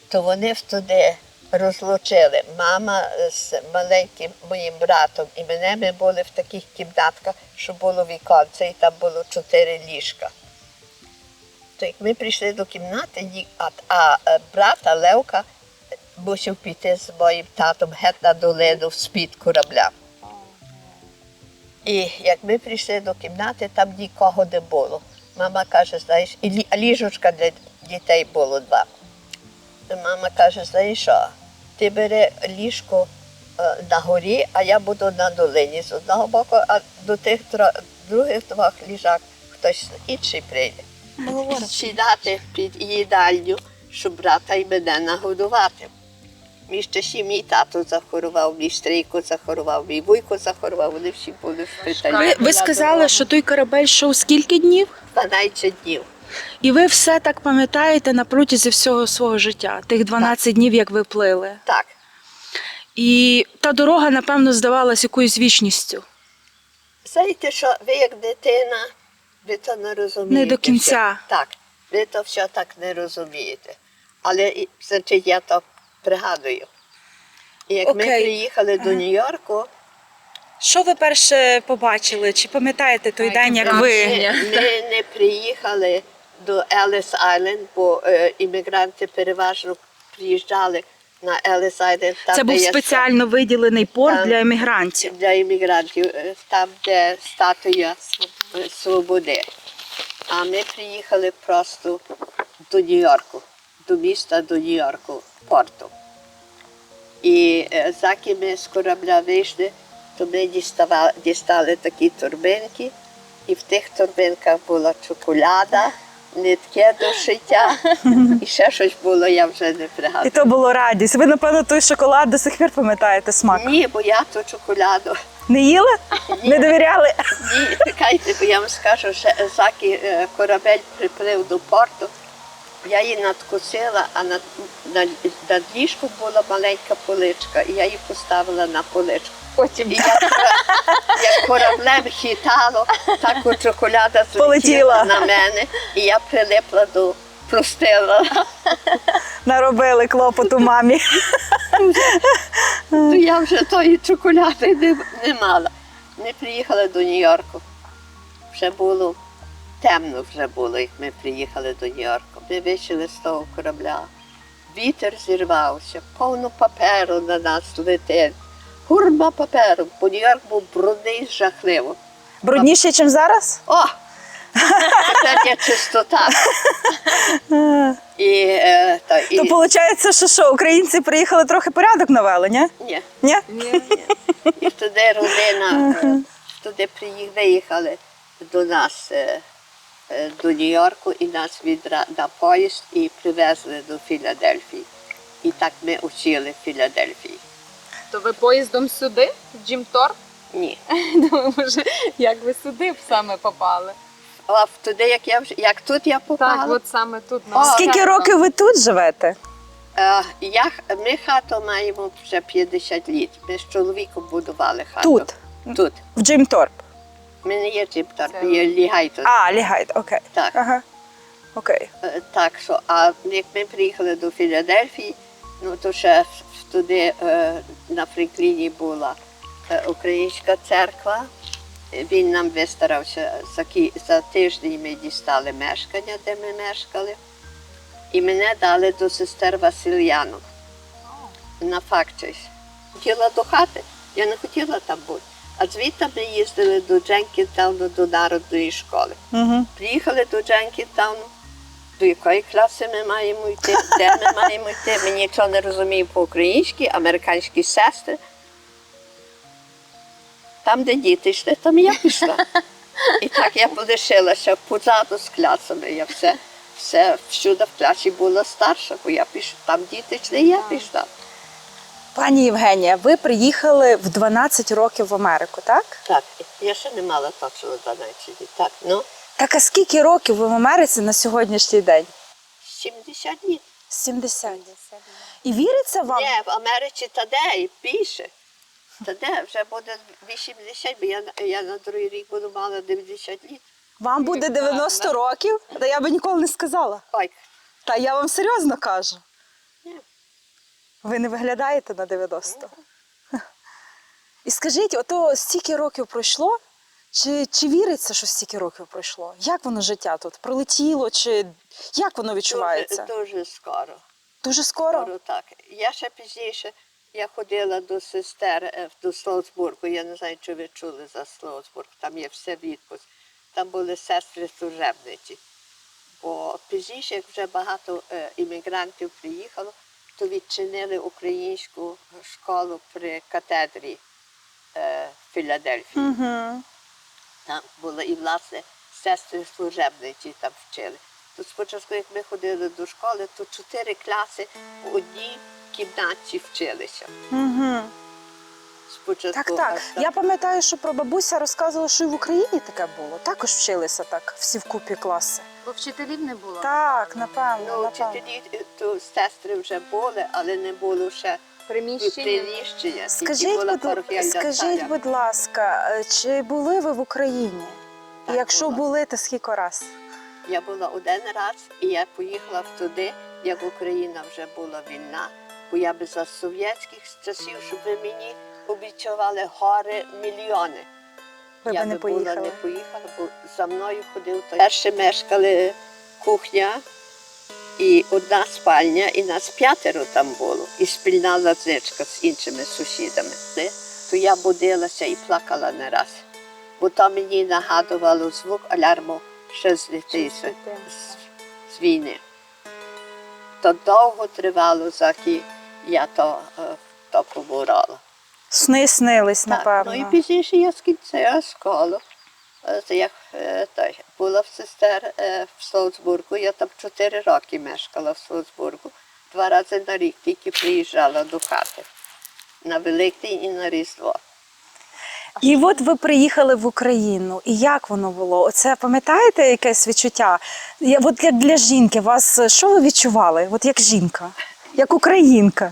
то вони туди розлучили. Мама з маленьким моїм братом і мене, ми були в таких кімнатках, що було віконце, і там було 4 ліжка. То як ми прийшли до кімнати, а брата Левка мусив піти з моїм татом геть на долину з-під корабля. І як ми прийшли до кімнати, там нікого не було. Мама каже, знаєш, а ліжечка для дітей було 2. І мама каже, знаєш що, ти бери ліжко на горі, а я буду на долині з одного боку, а до тих других 2 ліжак хтось інший прийде. Сідати під їдальню, щоб брата і мене нагодувати. Мій ще мій тато захворував, мій стрійко захворував, мій вуйко захворував, вони всі були в шпиталі. Ви сказали, що той корабель йшов скільки днів? 12 днів. І ви все так пам'ятаєте на протязі всього свого життя, тих 12 днів, як ви плили. Так. І та дорога, напевно, здавалась якоюсь вічністю. Знаєте, що ви як дитина, ви то не розумієте. Не до кінця. Так, ви то все так не розумієте. Але, значить, я то пригадую. І як ми приїхали до Нью-Йорку, Що ви перше побачили? Чи пам'ятаєте той день, як ви? ми не приїхали до Елліс-Айленд, бо іммігранти переважно приїжджали на Елліс-Айленд. Це був спеціально виділений порт для емігрантів. Для іммігрантів, там, де статуя Свободи. А ми приїхали просто до Нью-Йорку, до міста до Нью-Йорку, порту. І заки ми з корабля вийшли, то ми дістали такі торбинки, і в тих торбинках була чоколяда, нитки до шиття, і ще щось було, я вже не І пригадую. то було радість. Ви, напевно, той шоколад до сих пір пам'ятаєте смак. Ні, бо я ту чоколаду. Не їли? Не довіряли? Ні, чекайте, бо я вам скажу, що заки корабель приплив до порту, я її надкусила, а над ліжком була маленька поличка, і я її поставила на поличку. Потім І як кораблем хитало, так от чоколяда Полетіла. злетіла на мене, і я прилипла до простила. Наробили клопоту мамі. То я вже тої чоколяди не мала. Ми приїхали до Нью-Йорку. Вже було темно, вже було, як ми приїхали до Нью-Йорку. Ми вийшли з того корабля. Вітер зірвався, повно паперу на нас летить. Гурма паперу, бо Нью-Йорк був брудний жахливо. Брудніший, ніж зараз? О! Тепер є чистота. І То виходить, що українці приїхали трохи порядок навели, ні? ні. Ні? І туди родина, туди виїхали до нас, до Нью-Йорку, і нас на поїзд і привезли до Філадельфії. І так ми учили в Філадельфії. То ви поїздом сюди, в Джимтор? Ні. Думаю, може, як ви сюди саме попали? А туди, як тут я попала, Так, от саме тут. на Скільки Острах. років ви тут живете? ми хату маємо вже 50 літ. Ми з чоловіком будували хату. Тут? Тут. В Джимторп? Ми не є Джимтор, ми є Лігайтон. А, Лігайт, окей. Так. Ага. Окей. Так що, а як ми приїхали до Філадельфії, ну то ще туди на Фрінкліні була українська церква. Він нам вистарався, за тиждень ми дістали мешкання, де ми мешкали. І мене дали до сестер Васильянок на факчись. Хотіла до хати, я не хотіла там бути. А звідти ми їздили до Дженкінтауну, до народної школи. Угу. Приїхали до Дженкінтауну, до якої класи ми маємо йти, де ми маємо йти. Ми нічого не розуміємо по-українськи, американські сестри. Там, де діти йшли, там і я пішла. І так я полишилася позаду з класами. Я всюди в класі була старша, бо я пішла. Там діти йшли, і я пішла. Пані Євгенія, ви приїхали в 12 років в Америку, так? Так, я ще не мала точно 12 літ. Так, ну, Так, а скільки років ви в Америці на сьогоднішній день? 70 літ. 70. І віриться вам? Ні, в Америці та де, і більше. Та де, вже буде 80, бо я на другий рік буду мала 90 літ. Вам буде 90 років? Та я би ніколи не сказала. Ой, Та я вам серйозно кажу. Ні. Ви не виглядаєте на 90. І скажіть, ото стільки років пройшло, чи віриться, що стільки років пройшло? Як воно життя тут? Пролетіло, чи як воно відчувається? дуже скоро. Дуже скоро? Скоро так. Я ще пізніше, я ходила до сестер до Слоуцбургу. Я не знаю, чи ви чули за Слоуцбург. Там є все відпуск. Там були сестри служебниці. Бо пізніше, як вже багато іммігрантів приїхало, то відчинили українську школу при катедрі Філадельфії. Угу. Там були і, власне, сестри служебниці там вчили. То спочатку, як ми ходили до школи, то 4 класи в одній кімнаті вчилися. Угу. Спочатку, Так. аж Я пам'ятаю, що прабабуся розказувала, що і в Україні таке було. Також вчилися так, всі вкупі класи. Бо вчителів не було. Так, напевно, Ну, напевно. вчителі, то сестри вже були, але не було ще приміщення. Скажіть, будь ласка, чи були ви в Україні? Так, І якщо була. були, то скільки раз? Я була один раз, і я поїхала туди, як Україна вже була війна, бо я би за совєтських часів, щоб ви мені обіцяли гори мільйони. Ви Я б не би була поїхали? не поїхала, бо за мною ходив той. Перше мешкали кухня і одна спальня, і нас 5 там було, і спільна лазничка з іншими сусідами. То я будилася і плакала не раз, бо то мені нагадувало звук алярму ще з дитинства, з війни. То довго тривало, заки я то поборола. Сни снились, Так, напевно. ну і пізніше я скінчила школу. Як була в сестер в Слоуцбургу, я там 4 роки мешкала в Слоуцбургу. 2 рази на рік тільки приїжджала до хати. На Великдень і на Різдво. І от ви приїхали в Україну. І як воно було? Оце пам'ятаєте якесь відчуття? От як для жінки, вас що ви відчували? От як жінка, як українка.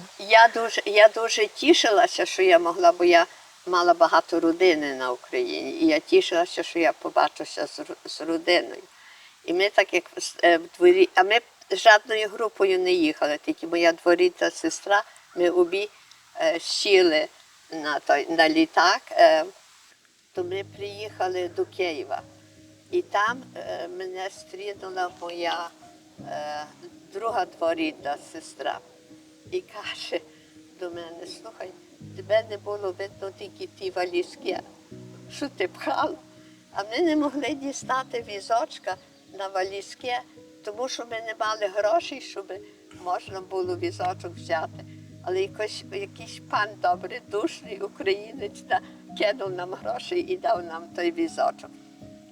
Я дуже тішилася, що я могла, бо я мала багато родини на Україні. І я тішилася, що я побачуся з родиною. І ми так як в дворі, а ми жодною групою не їхали, тільки моя дворідна сестра, ми обі сіли на літак, то ми приїхали до Києва. І там мене стрінула моя друга дворідна сестра. І каже до мене: слухай, тебе не було видно тільки ті валізки, що ти пхала. А ми не могли дістати візочка на валізки, тому що ми не мали грошей, щоб можна було візочок взяти. Але якийсь пан добрий, душний українець кинув нам гроші і дав нам той візочок.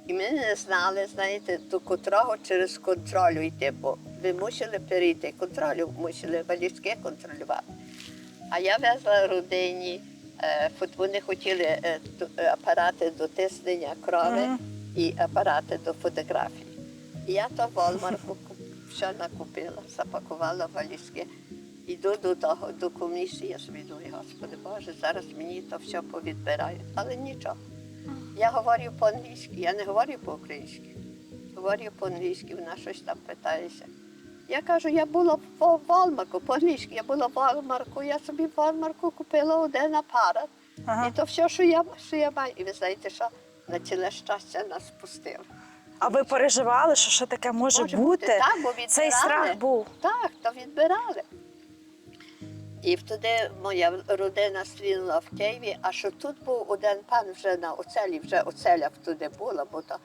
І ми не знали, знаєте, до котрого через контролю йти, бо ви мусили перейти контролю, мусили валізки контролювати. А я везла родині, вони хотіли апарати до тиснення крові і апарати до фотографій. І я то в Walmart'у все накупила, запакувала валізки. Іду до комісії, я собі думаю: Господи Боже, зараз мені то все повідбирають. Але нічого. Я говорю по-англійськи, я не говорю по-українськи. Говорю по-англійськи, вона щось там питається. Я кажу: я була в Walmart'у, по-англійськи, я була в Walmart'у, я собі в Walmart'у купила один апарат. І то все, що я маю. І ви знаєте що? На ціле щастя нас пустили. А ви переживали, що таке може бути? Так, бо відбирали. Цей страх був. Так, то відбирали. І тоді моя родина стрінула в Києві, а що тут був один пан вже на оцелі, вже оцеля туди була, бо то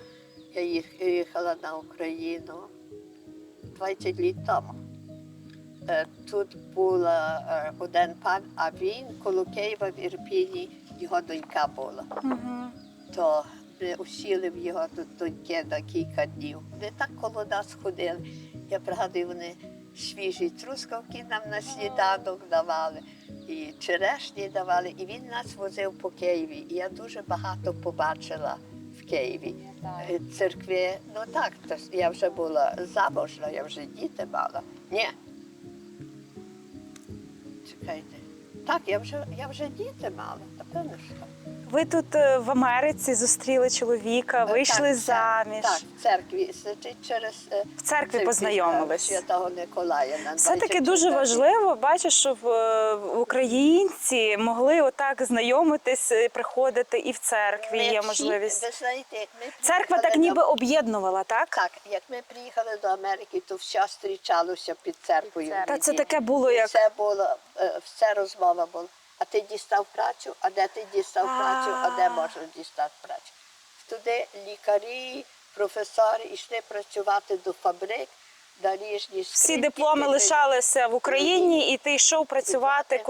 я їхала на Україну 20 літ тому. Тут був один пан, а він коло Києва в Ірпіні, його донька була. То ми усіли в його доньки на кілька днів. Вони так коло нас ходили. Я пригадую, вони свіжі трускавки нам на сніданок давали, і черешні давали, і він нас возив по Києві. І я дуже багато побачила в Києві. Церкви, ну так, я вже була замужна, я вже діти мала. Ні. Чекайте. Так, я вже діти мала, напевно, що. Ви тут в Америці зустріли чоловіка, вийшли Так, заміж. Так, в церкві, через В церкві познайомились. Святого Николая. Все-таки дуже важливо, бачиш, що українці могли отак знайомитись, приходити і в церкві є можливість. Ви знаєте, як ми Церква так ніби об'єднувала, так? Так, як ми приїхали до Америки, то все зустрічалося під церквою. Та це таке було, як... Це було, все розмова була. А ти дістав працю, а де ти дістав працю, а де можна дістати працю. Туди лікарі, професори йшли працювати до фабрик, на різні Всі дипломи лишалися в Україні, і ти йшов працювати,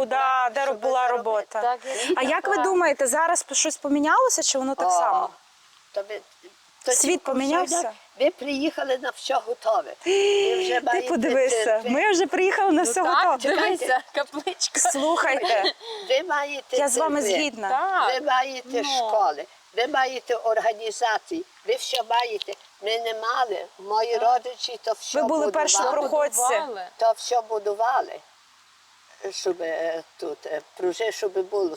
де була робота. А як ви думаєте, зараз щось помінялося, чи воно так само? Світ помінявся? Ви приїхали на все готове. Ти подивися, ми вже приїхали на все готове. Дивися, капличка. Слухайте, Ви маєте я з вами церкви, згідна. ви маєте школи, ви маєте організації, ви все маєте. Ми не мали, мої родичі то все Ви були будували. першопроходці. То все будували, щоб тут, щоб було.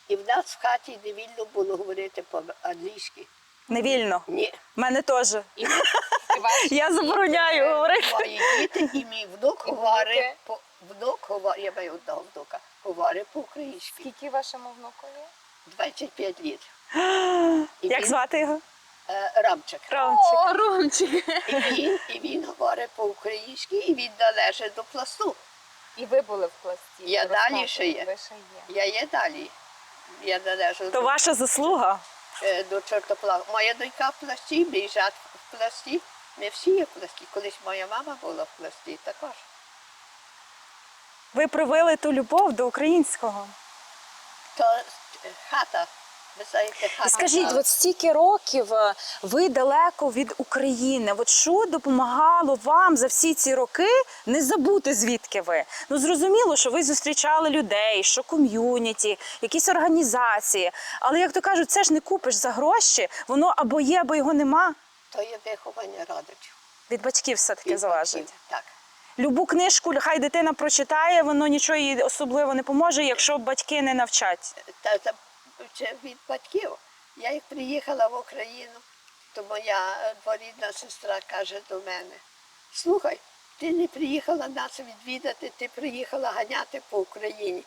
І в нас в хаті не вільно було говорити по-англійськи. Не вільно. Ні. Мене теж. Я забороняю говорити. Мої діти і мій внук говорить, я маю одного внука, говорить по-українськи. Скільки вашому внукові? 25 років. Як звати його? Ромчик. Ромчик. О, Ромчик. І він говорить по-українськи, і він належить до Пласту. І ви були в Пласті? Я далі ще є. Ви ще є. Я є далі. Я належу То ваша заслуга. до Чортоплаву. Моя донька в Пласті, мій жат в Пласті. Ми всі є в Пласті. Колись моя мама була в Пласті також. Ви привили ту любов до українського. То хата. Ви знаєте, хата. Скажіть, от стільки років ви далеко від України. От що допомагало вам за всі ці роки не забути, звідки ви? Ну, зрозуміло, що ви зустрічали людей, що ком'юніті, якісь організації. Але, як то кажуть, це ж не купиш за гроші, воно або є, або його нема. То є виховання родичів. Від батьків все-таки Від залежить. батьків, так. Любу книжку, хай дитина прочитає, воно нічого їй особливо не поможе, якщо батьки не навчать. Та це від батьків. Я як приїхала в Україну, то моя дворідна сестра каже до мене: слухай, ти не приїхала нас відвідати, ти приїхала ганяти по Україні.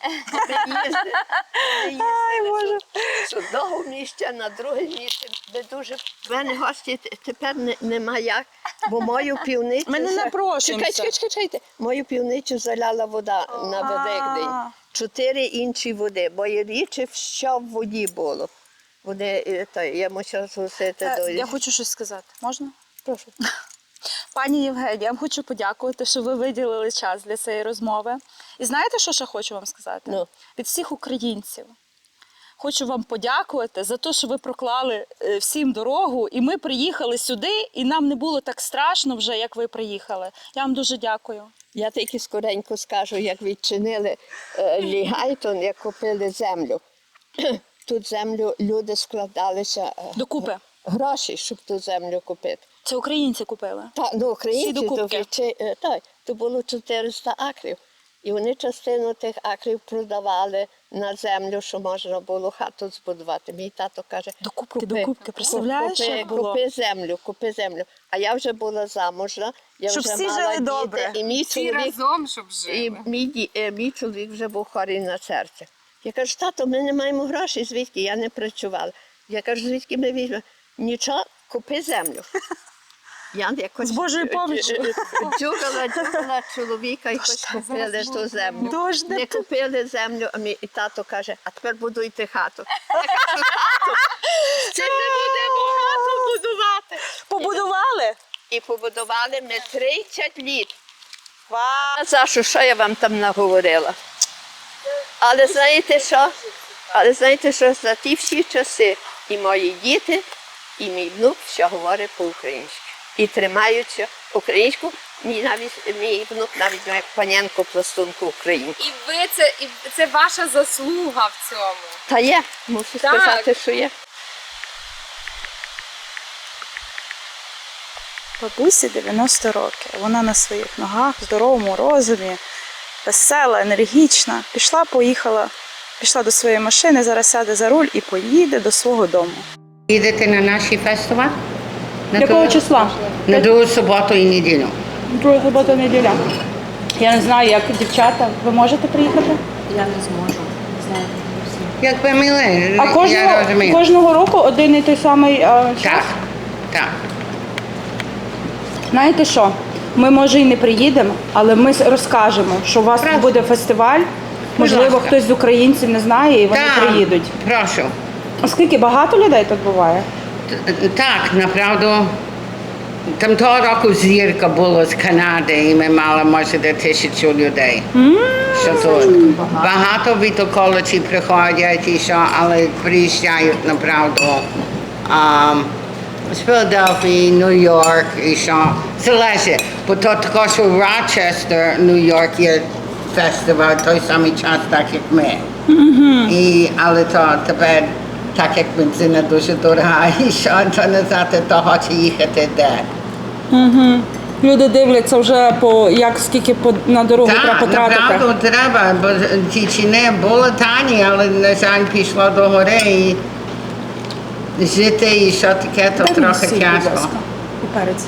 Ми їздили з одного місця на друге місце. Ми дуже... В мене гості тепер нема як, бо мою півницю... Ми не напрошуємося. Чекайте. Мою півницю заляла вода на Великдень. 4 інші води, бо є річі, що в воді було. Вони, я мусила згусити до... Я хочу щось сказати. Можна? Прошу. Пані Євгенія, я вам хочу подякувати, що ви виділили час для цієї розмови. І знаєте, що ще хочу вам сказати? Ну. Від всіх українців. Хочу вам подякувати за те, що ви проклали всім дорогу, і ми приїхали сюди, і нам не було так страшно вже, як ви приїхали. Я вам дуже дякую. Я тільки скоренько скажу, як відчинили Лігайтон, як купили землю. Тут землю люди складалися Докупи. гроші, щоб ту землю купити. Це українці купили. Так, ну українці, Всі докупки. то було 400 акрів. І вони частину тих акрів продавали на землю, що можна було хату збудувати. Мій тато каже, Докупки. Представляєш, як було? купи землю. А я вже була замужна, я Щоб вже всі мала жили діти, добре. і мій Всі чоловік, разом, щоб жили. і мій чоловік вже був хворий на серце. Я кажу, тато, ми не маємо грошей, звідки? Я не працювала. Я кажу, звідки ми візьмемо? Нічого, купи землю. Я якось З Божою поміччю. Джугала чоловіка, якось купили ту землю. Дожди. Не купили землю, а мій тато каже, а тепер будуйте хату. Я кажу, хату? Чи ми будемо хату будувати? Побудували? І побудували ми 30 літ. Вау! Сашу, що я вам там наговорила? Але знаєте що, за ті всі часи і мої діти, і мій внук все говорить по-українськи. І тримаються українську. Мій внук навіть має панянку пластунку українку. І це ваша заслуга в цьому. Та є, мушу Так. сказати, що є. Бабусі 90 років. Вона на своїх ногах, в здоровому розумі, весела, енергічна. Пішла до своєї машини, зараз сяде за руль і поїде до свого дому. Їдете на наші фестиваль? Якого числа? На другу суботу і неділю. Друга субота, неділя. Я не знаю, як дівчата. Ви можете приїхати? Якби мили, А я розумію. кожного року один і той самий час? Так, так. Знаєте що? Ми, може, і не приїдемо, але ми розкажемо, що у вас Прошу. буде фестиваль. Можливо, ласка. хтось з українців не знає і вони приїдуть. Прошу. Оскільки багато людей тут буває? Так, направду. Там того року зірка була з Канади, і ми мали, може, до 1000 людей. Що тут. Багато від околиці приходять, і що, але приїжджають, направду. З Філадельфії, Нью-Йорк, і що. Залежить, бо то також у Рочестер, Нью-Йорк є фестиваль, той самий час, так як ми. Але то тепер, так як бензина дуже дорога, і що, то не знати, то хоче їхати де. Люди дивляться вже скільки на дорогу треба потратити. Так, направду треба, бо ті ціни були тані, але, на жаль, пішло до гори і жити, і що таке, то трохи тяжко. І перець.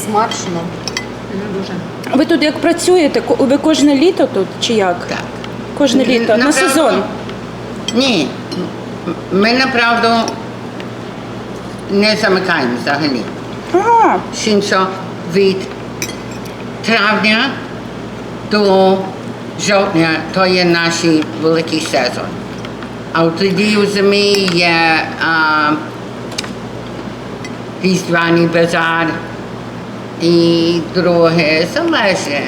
Смачно. Ви тут як працюєте? Ви кожне літо тут чи як? Так. Кожне літо? На Направду- сезон? Ні, ми, направду, не замикаємо взагалі. Ага. Що від травня до жовтня то є наш великий сезон. А тоді у зимі є різдвяний базар і друге залежить.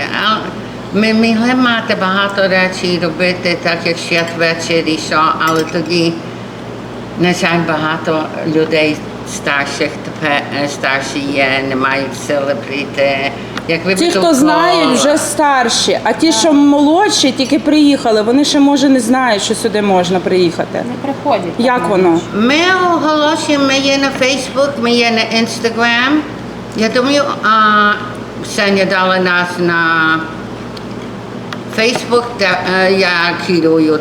Ми могли мати багато речей робити, так як святвечір і що, але тоді, на жаль, багато людей старших тепер старші є, не мають сили прийти. Як ви Ті, хто знають, вже старші, а ті, що молодші, тільки приїхали, вони ще, може, не знають, що сюди можна приїхати. Не приходять. Як воно? Ми оголошуємо, ми є на Facebook, ми є на Instagram. Я думаю, Ксеня дала нас на Facebook, де я керую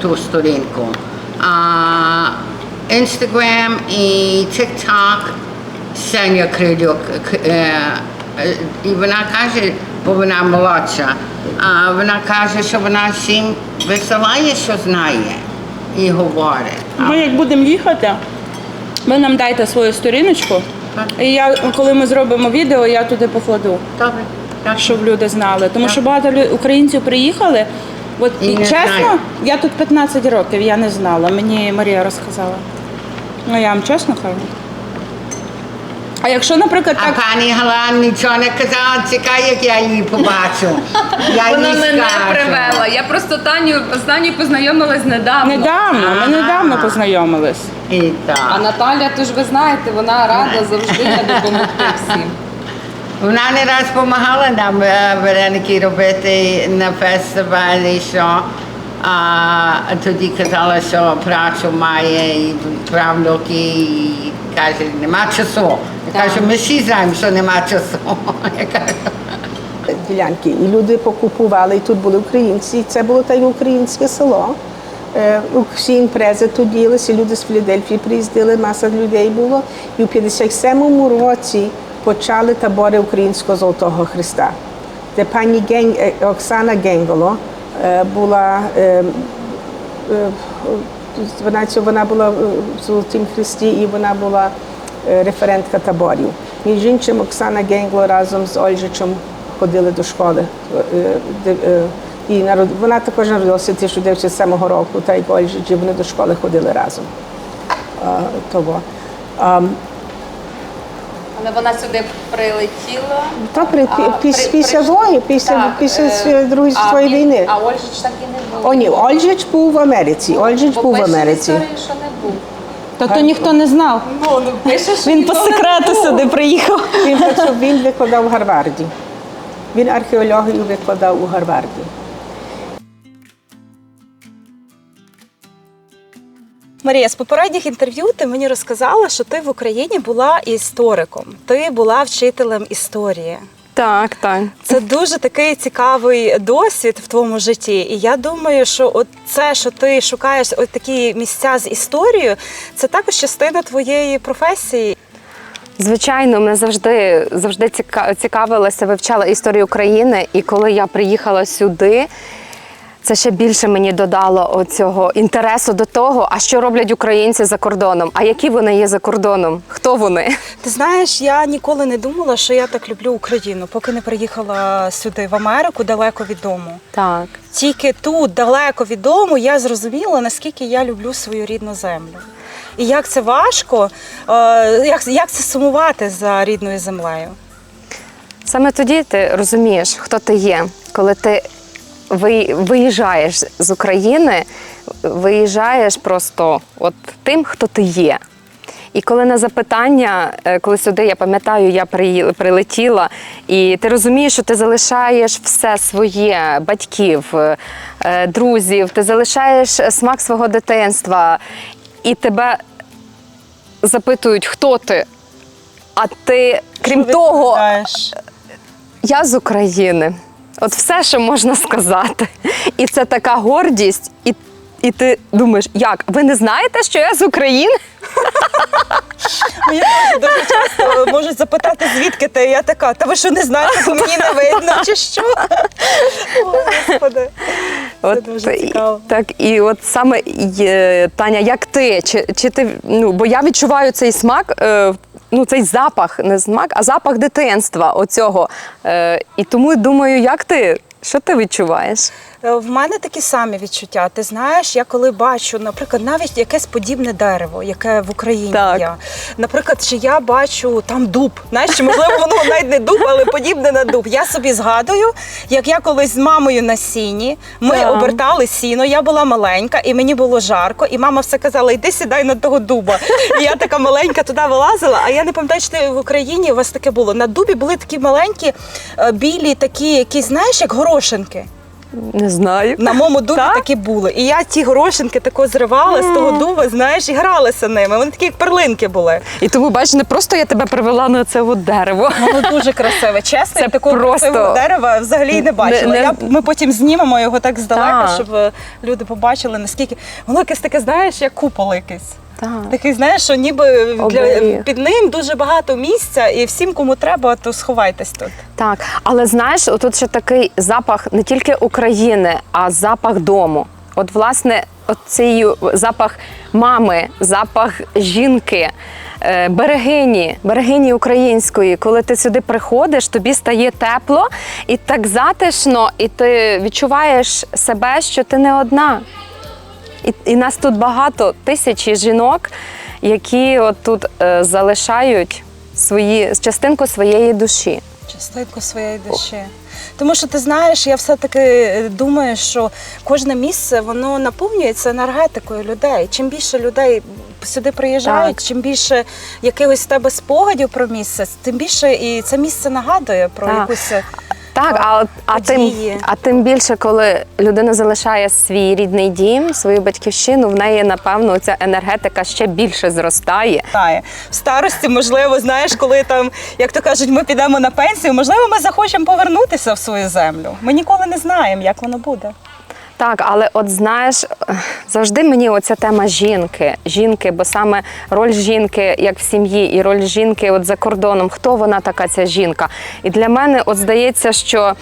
ту сторінку. Instagram і TikTok Ксеня Крилюк. І вона каже, бо вона молодша, вона каже, що вона всім висилає, що знає, і говорить. Ми як будемо їхати, ви нам дайте свою сторіночку, і я, коли ми зробимо відео, я туди покладу, Добре. Так. щоб люди знали. Тому що багато українців приїхали. От, І і не чесно, знають. я тут 15 років, я не знала. Мені Марія розказала. Ну, я вам чесно кажу. А якщо, наприклад, А так... пані Галан нічого не казала, чекай, як я її побачу. Я Вона їй мене скажу. привела. Я просто з Танею познайомилась недавно. Недавно, ми недавно познайомились. І А так. Наталя, то ж ви знаєте, вона рада завжди допомогти всім. Вона не раз допомагала нам вареники робити на фестивалі, що тоді казала, що працю має і правнуки, і каже, нема часу. Я кажу, ми всі знаємо, що нема часу. Я кажу, Ділянки. І люди покупували, і тут були українці. І це було та й українське село. Всі імпрези тут ділися, люди з Філадельфії приїздили, маса людей було. І у 57-му році почали табори Українського Золотого Христа, де пані Оксана Генголо була, вона була в Золотім Христі і вона була референтка таборів. Між іншим, Оксана Генгло разом з Ольжичем ходили до школи. І вона також народилася 1907 року, та й Ольжич, і вони до школи ходили разом. Того. Але вона сюди прилетіла. Та після війни, після Другої світової війни. А Ольжич так і не був. О, ні, Ольжич був в Америці. Ольжич був в Америці. Історії, що не був. То ніхто не знав. Ну, пише, що Він по секрету сюди приїхав. Він викладав у Гарварді. Він археологію викладав у Гарварді. Марія, з попередніх інтерв'ю ти мені розказала, що ти в Україні була істориком, ти була вчителем історії. Так, так. Це дуже такий цікавий досвід в твоєму житті. І я думаю, що от це, що ти шукаєш от такі місця з історією, це також частина твоєї професії. Звичайно, ми завжди цікавилися, вивчала історію України. І коли я приїхала сюди, це ще більше мені додало цього інтересу до того, а що роблять українці за кордоном, а які вони є за кордоном, хто вони. Ти знаєш, я ніколи не думала, що я так люблю Україну, поки не приїхала сюди, в Америку, далеко від дому. Так. Тільки тут, далеко від дому, я зрозуміла, наскільки я люблю свою рідну землю. І як це важко, як це сумувати за рідною землею. Саме тоді ти розумієш, хто ти є, коли ти виїжджаєш з України, виїжджаєш просто от тим, хто ти є. І коли на запитання, коли сюди, я пам'ятаю, я прилетіла, і ти розумієш, що ти залишаєш все своє, батьків, друзів, ти залишаєш смак свого дитинства, і тебе запитують, хто ти, а ти, крім того, я з України. От все, що можна сказати. І це така гордість, і ти думаєш, як, ви не знаєте, що я з України? Мені дуже часто можуть запитати, звідки ти. Я така, та ви що не знаєте, бо мені не видно, чи що? О, Господи, це дуже цікаво. Так, і от саме, Таня, як ти? Чи ти, бо я відчуваю цей смак, цей запах, не смак, а запах дитинства оцього. І тому думаю, як ти? Що ти відчуваєш? В мене такі самі відчуття. Ти знаєш, я коли бачу, наприклад, навіть якесь подібне дерево, яке в Україні Так. є. Наприклад, чи я бачу там дуб. Знаєш, чи, можливо, воно навіть не дуб, але подібне на дуб. Я собі згадую, як я колись з мамою на сіні, ми Так. обертали сіно, я була маленька, і мені було жарко, і мама все казала, йди сідай на того дуба. І я така маленька туди вилазила, а я не пам'ятаю, чи в Україні у вас таке було. На дубі були такі маленькі, білі, такі, які, знаєш, як горошинки. Не знаю. На моєму дубі Так? такі були. І я ті горошинки тако зривала з того дуба, знаєш, і гралася ними. Вони такі, як перлинки були. І тому, бачиш, не просто я тебе привела на це от дерево. Воно дуже красиве. Чесно, Це я такого просто- красивого дерева взагалі не бачила. Не- Ми потім знімемо його так здалека, Так. щоб люди побачили, наскільки... Воно якесь таке, знаєш, як купол якийсь. Так. Такий, знаєш, що ніби Оберіг. під ним дуже багато місця, і всім, кому треба, то сховайтесь тут. Так, але знаєш, тут ще такий запах не тільки України, а запах дому. От, власне, цей запах мами, запах жінки, берегині української. Коли ти сюди приходиш, тобі стає тепло і так затишно, і ти відчуваєш себе, що ти не одна. І нас тут багато, тисячі жінок, які от тут залишають частинку своєї душі. Частинку своєї душі. Тому що ти знаєш, я все-таки думаю, що кожне місце, воно наповнюється енергетикою людей. Чим більше людей сюди приїжджають, Так. чим більше якихось в тебе спогадів про місце, тим більше і це місце нагадує про Так. якусь... Так, події. а тим більше, коли людина залишає свій рідний дім, свою батьківщину, в неї, напевно, ця енергетика ще більше зростає. В старості, можливо, знаєш, коли там, як то кажуть, ми підемо на пенсію, можливо, ми захочемо повернутися в свою землю. Ми ніколи не знаємо, як воно буде. Так, але от знаєш, завжди мені оця тема жінки, бо саме роль жінки як в сім'ї і роль жінки от за кордоном, хто вона така, ця жінка. І для мене от здається, що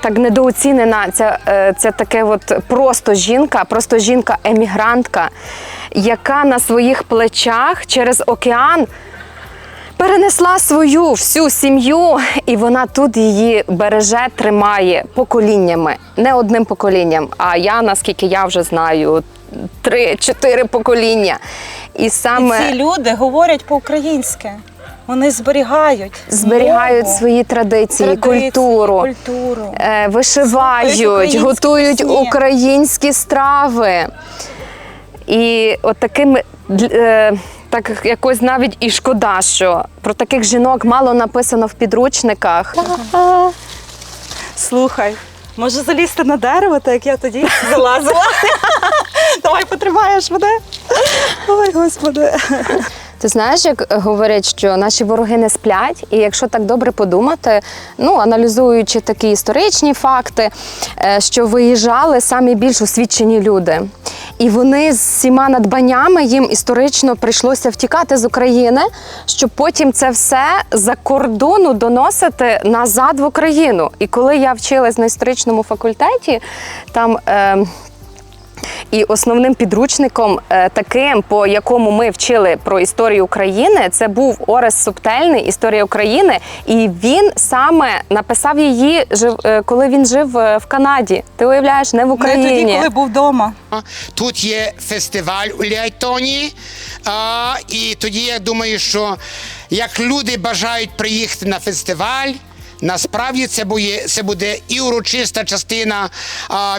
так недооцінена ця таке от просто жінка-емігрантка, яка на своїх плечах через океан перенесла свою всю сім'ю, і вона тут її береже, тримає поколіннями. Не одним поколінням, а я, наскільки я вже знаю, 3-4 покоління. І саме І ці люди говорять по-українськи. Вони зберігають мову, свої традиції, культуру, вишивають, українські готують пісні. українські страви. І от такими, так якось навіть і шкода, що про таких жінок мало написано в підручниках. Слухай, може залізти на дерево, так як я тоді залазила? Давай потримаєш мене. Ой, Господи. Ти знаєш, як говорять, що наші вороги не сплять, і якщо так добре подумати, аналізуючи такі історичні факти, що виїжджали самі більш освічені люди. І вони з всіма надбаннями їм історично прийшлося втікати з України, щоб потім це все за кордону доносити назад в Україну. І коли я вчилась на історичному факультеті, там і основним підручником таким, по якому ми вчили про історію України, це був Орест Субтельний «Історія України», і він саме написав її, коли він жив в Канаді. Ти уявляєш, не в Україні. Не тоді, коли був вдома. Тут є фестиваль у Ляйтоні, і тоді я думаю, що як люди бажають приїхати на фестиваль, насправді це буде і урочиста частина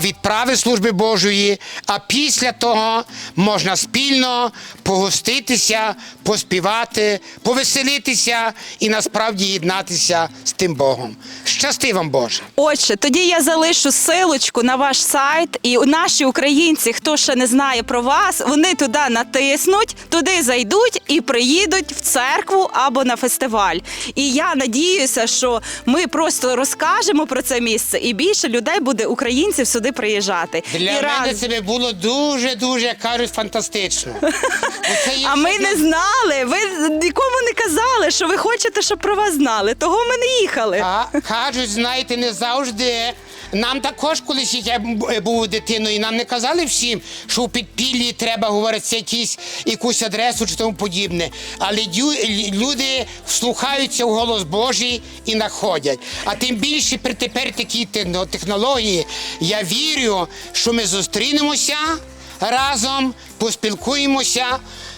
відправи Служби Божої, а після того можна спільно погоститися, поспівати, повеселитися і насправді єднатися з тим Богом. Щасти вам, Боже! Отже, тоді я залишу силочку на ваш сайт, і наші українці, хто ще не знає про вас, вони туди натиснуть, туди зайдуть і приїдуть в церкву або на фестиваль. І я надіюся, що ми просто розкажемо про це місце, і більше людей буде, українців, сюди приїжджати. Для мене це було дуже-дуже, як кажуть, фантастично. А ми не знали, ви нікому не казали, що ви хочете, щоб про вас знали. Того ми не їхали. Кажуть, знаєте, не завжди. Нам також колись, як я був дитиною, і нам не казали всім, що у підпіллі треба говорити якусь адресу чи тому подібне. Але люди вслухаються в голос Божий і знаходять. ходять. А тим більше при тепер такі технології, я вірю, що ми зустрінемося разом, поспілкуємося,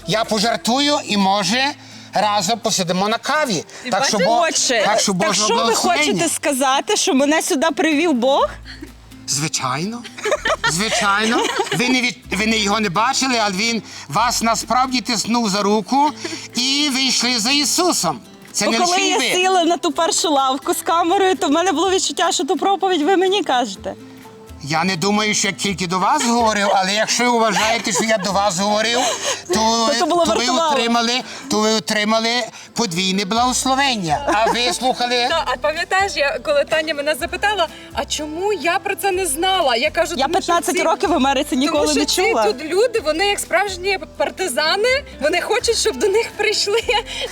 я пожартую і, може, разом посидимо на каві. Так що, Отче, так що так Божого що ви благословення. хочете сказати, що мене сюди привів Бог? Звичайно, звичайно. Ви не його не бачили, але він вас насправді тиснув за руку і вийшли за Ісусом. Це не Коли лише я ви. сіла на ту першу лавку з камерою, то в мене було відчуття, що ту проповідь ви мені кажете. Я не думаю, що я тільки до вас говорив, але якщо ви вважаєте, що я до вас говорив, то було то ви отримали подвійне благословення. А ви слухали? А пам'ятаєш, коли Таня мене запитала, а чому я про це не знала? Я кажу, Я тому що 15 ці- років в Америці ніколи тому, не що чула. ці тут люди, вони як справжні партизани, вони хочуть, щоб до них прийшли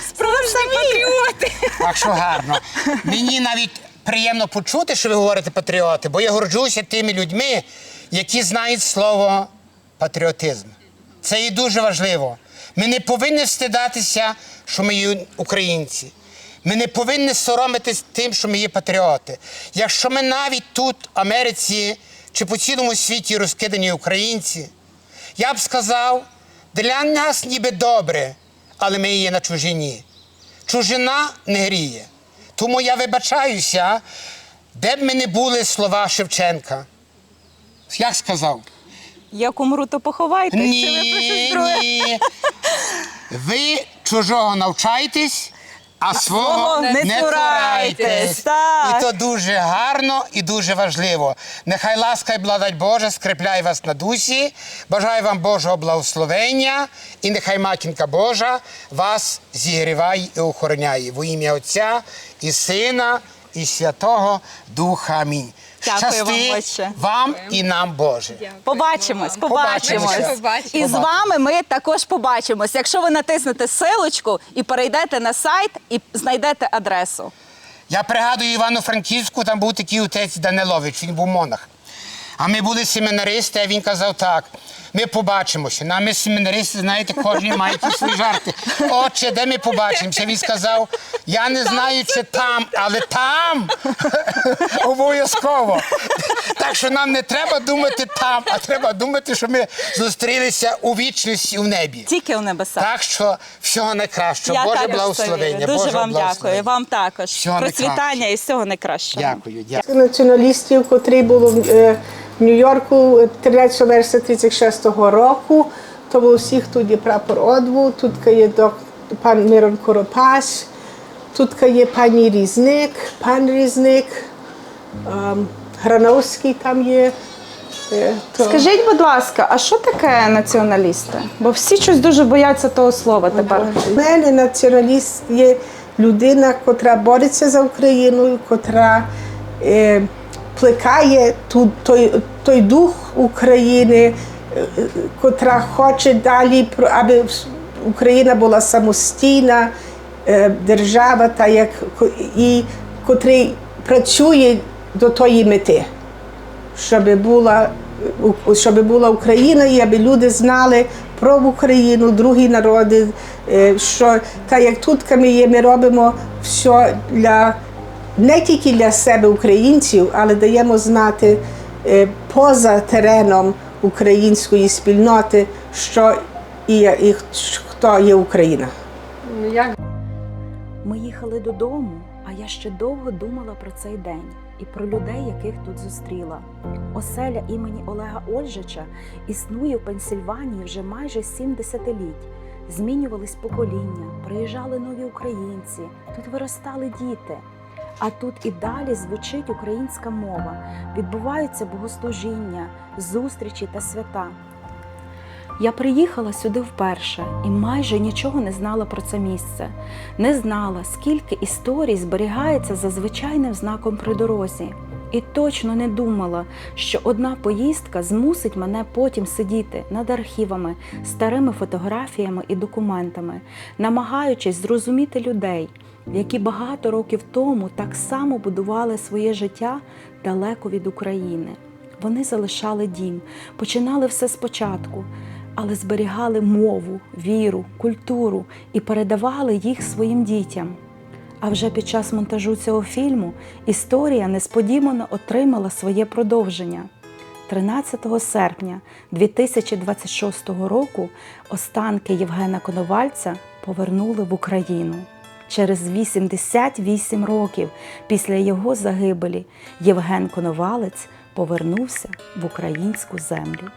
справжні патріоти. Так що гарно. Мені навіть приємно почути, що ви говорите патріоти, бо я горджуся тими людьми, які знають слово патріотизм. Це і дуже важливо. Ми не повинні стидатися, що ми є українці. Ми не повинні соромитись тим, що ми є патріоти. Якщо ми навіть тут, в Америці, чи по цілому світі розкидані українці, я б сказав, для нас ніби добре, але ми є на чужині. Чужина не гріє. Тому я вибачаюся, де б ми не були слова Шевченка. Як сказав? Як умру, то поховайте. Чи ви про щось друге? Ні. Ви чужого навчайтесь, а свого не не цурайтесь. цурайтесь. Так. І то дуже гарно і дуже важливо. Нехай ласка і благодать Божа скрепляє вас на дусі. Бажаю вам Божого благословення. І нехай Матінка Божа вас зігріває і охороняє. Во ім'я Отця і Сина і Святого Духа. Амінь. Дякую вам, Щасти Отче. вам і нам, Боже. Побачимось. Побачимося. І з вами ми також побачимось. Якщо ви натиснете силочку і перейдете на сайт і знайдете адресу. Я пригадую Івано-Франківську, там був такий отець Данилович, він був монах. А ми були семінаристи, а він казав так, ми побачимося. Ну, а ми семінаристи, знаєте, кожен має ті свої жарти. Отче, де ми побачимося? Він сказав, я не знаю, чи там, але там обов'язково. Так що нам не треба думати там, а треба думати, що ми зустрілися у вічності, у небі. Тільки у небесах. Так що всього найкращого. Я Боже також благословення. це вірю. Дуже Божого вам дякую. благословення. Вам також. Всього Процвітання найкращого. і всього найкращого. Дякую, дякую. Націоналістів, котрі були в Нью-Йорку 13 вересня 36-го року. То був всіх, тут є прапор ОДВу, тут є пан Мирон Коропас, тут є пані Різник, пан Різник, Грановський там є. Скажіть, будь ласка, а що таке націоналісти? Бо всі щось дуже бояться того слова тепер. У мене націоналіст є людина, котра бореться за Україну, котра плекає той дух України, котра хоче далі, аби Україна була самостійна держава, та як, і котрий працює до тої мети, щоб була Україна, і аби люди знали про Україну, другі народи, що так як тут ми робимо все не тільки для себе, українців, але даємо знати поза тереном української спільноти, що і хто є Україна. Ми їхали додому, а я ще довго думала про цей день і про людей, яких тут зустріла. Оселя імені Олега Ольжича існує в Пенсільванії вже майже 7 десятиліть. Змінювались покоління, приїжджали нові українці, тут виростали діти. А тут і далі звучить українська мова, відбуваються богослужіння, зустрічі та свята. Я приїхала сюди вперше і майже нічого не знала про це місце. Не знала, скільки історій зберігається за звичайним знаком при дорозі. І точно не думала, що одна поїздка змусить мене потім сидіти над архівами, старими фотографіями і документами, намагаючись зрозуміти людей, які багато років тому так само будували своє життя далеко від України. Вони залишали дім, починали все спочатку, але зберігали мову, віру, культуру і передавали їх своїм дітям. А вже під час монтажу цього фільму історія несподівано отримала своє продовження. 13 серпня 2026 року останки Євгена Коновальця повернули в Україну. Через 88 років після його загибелі Євген Коновалець повернувся в українську землю.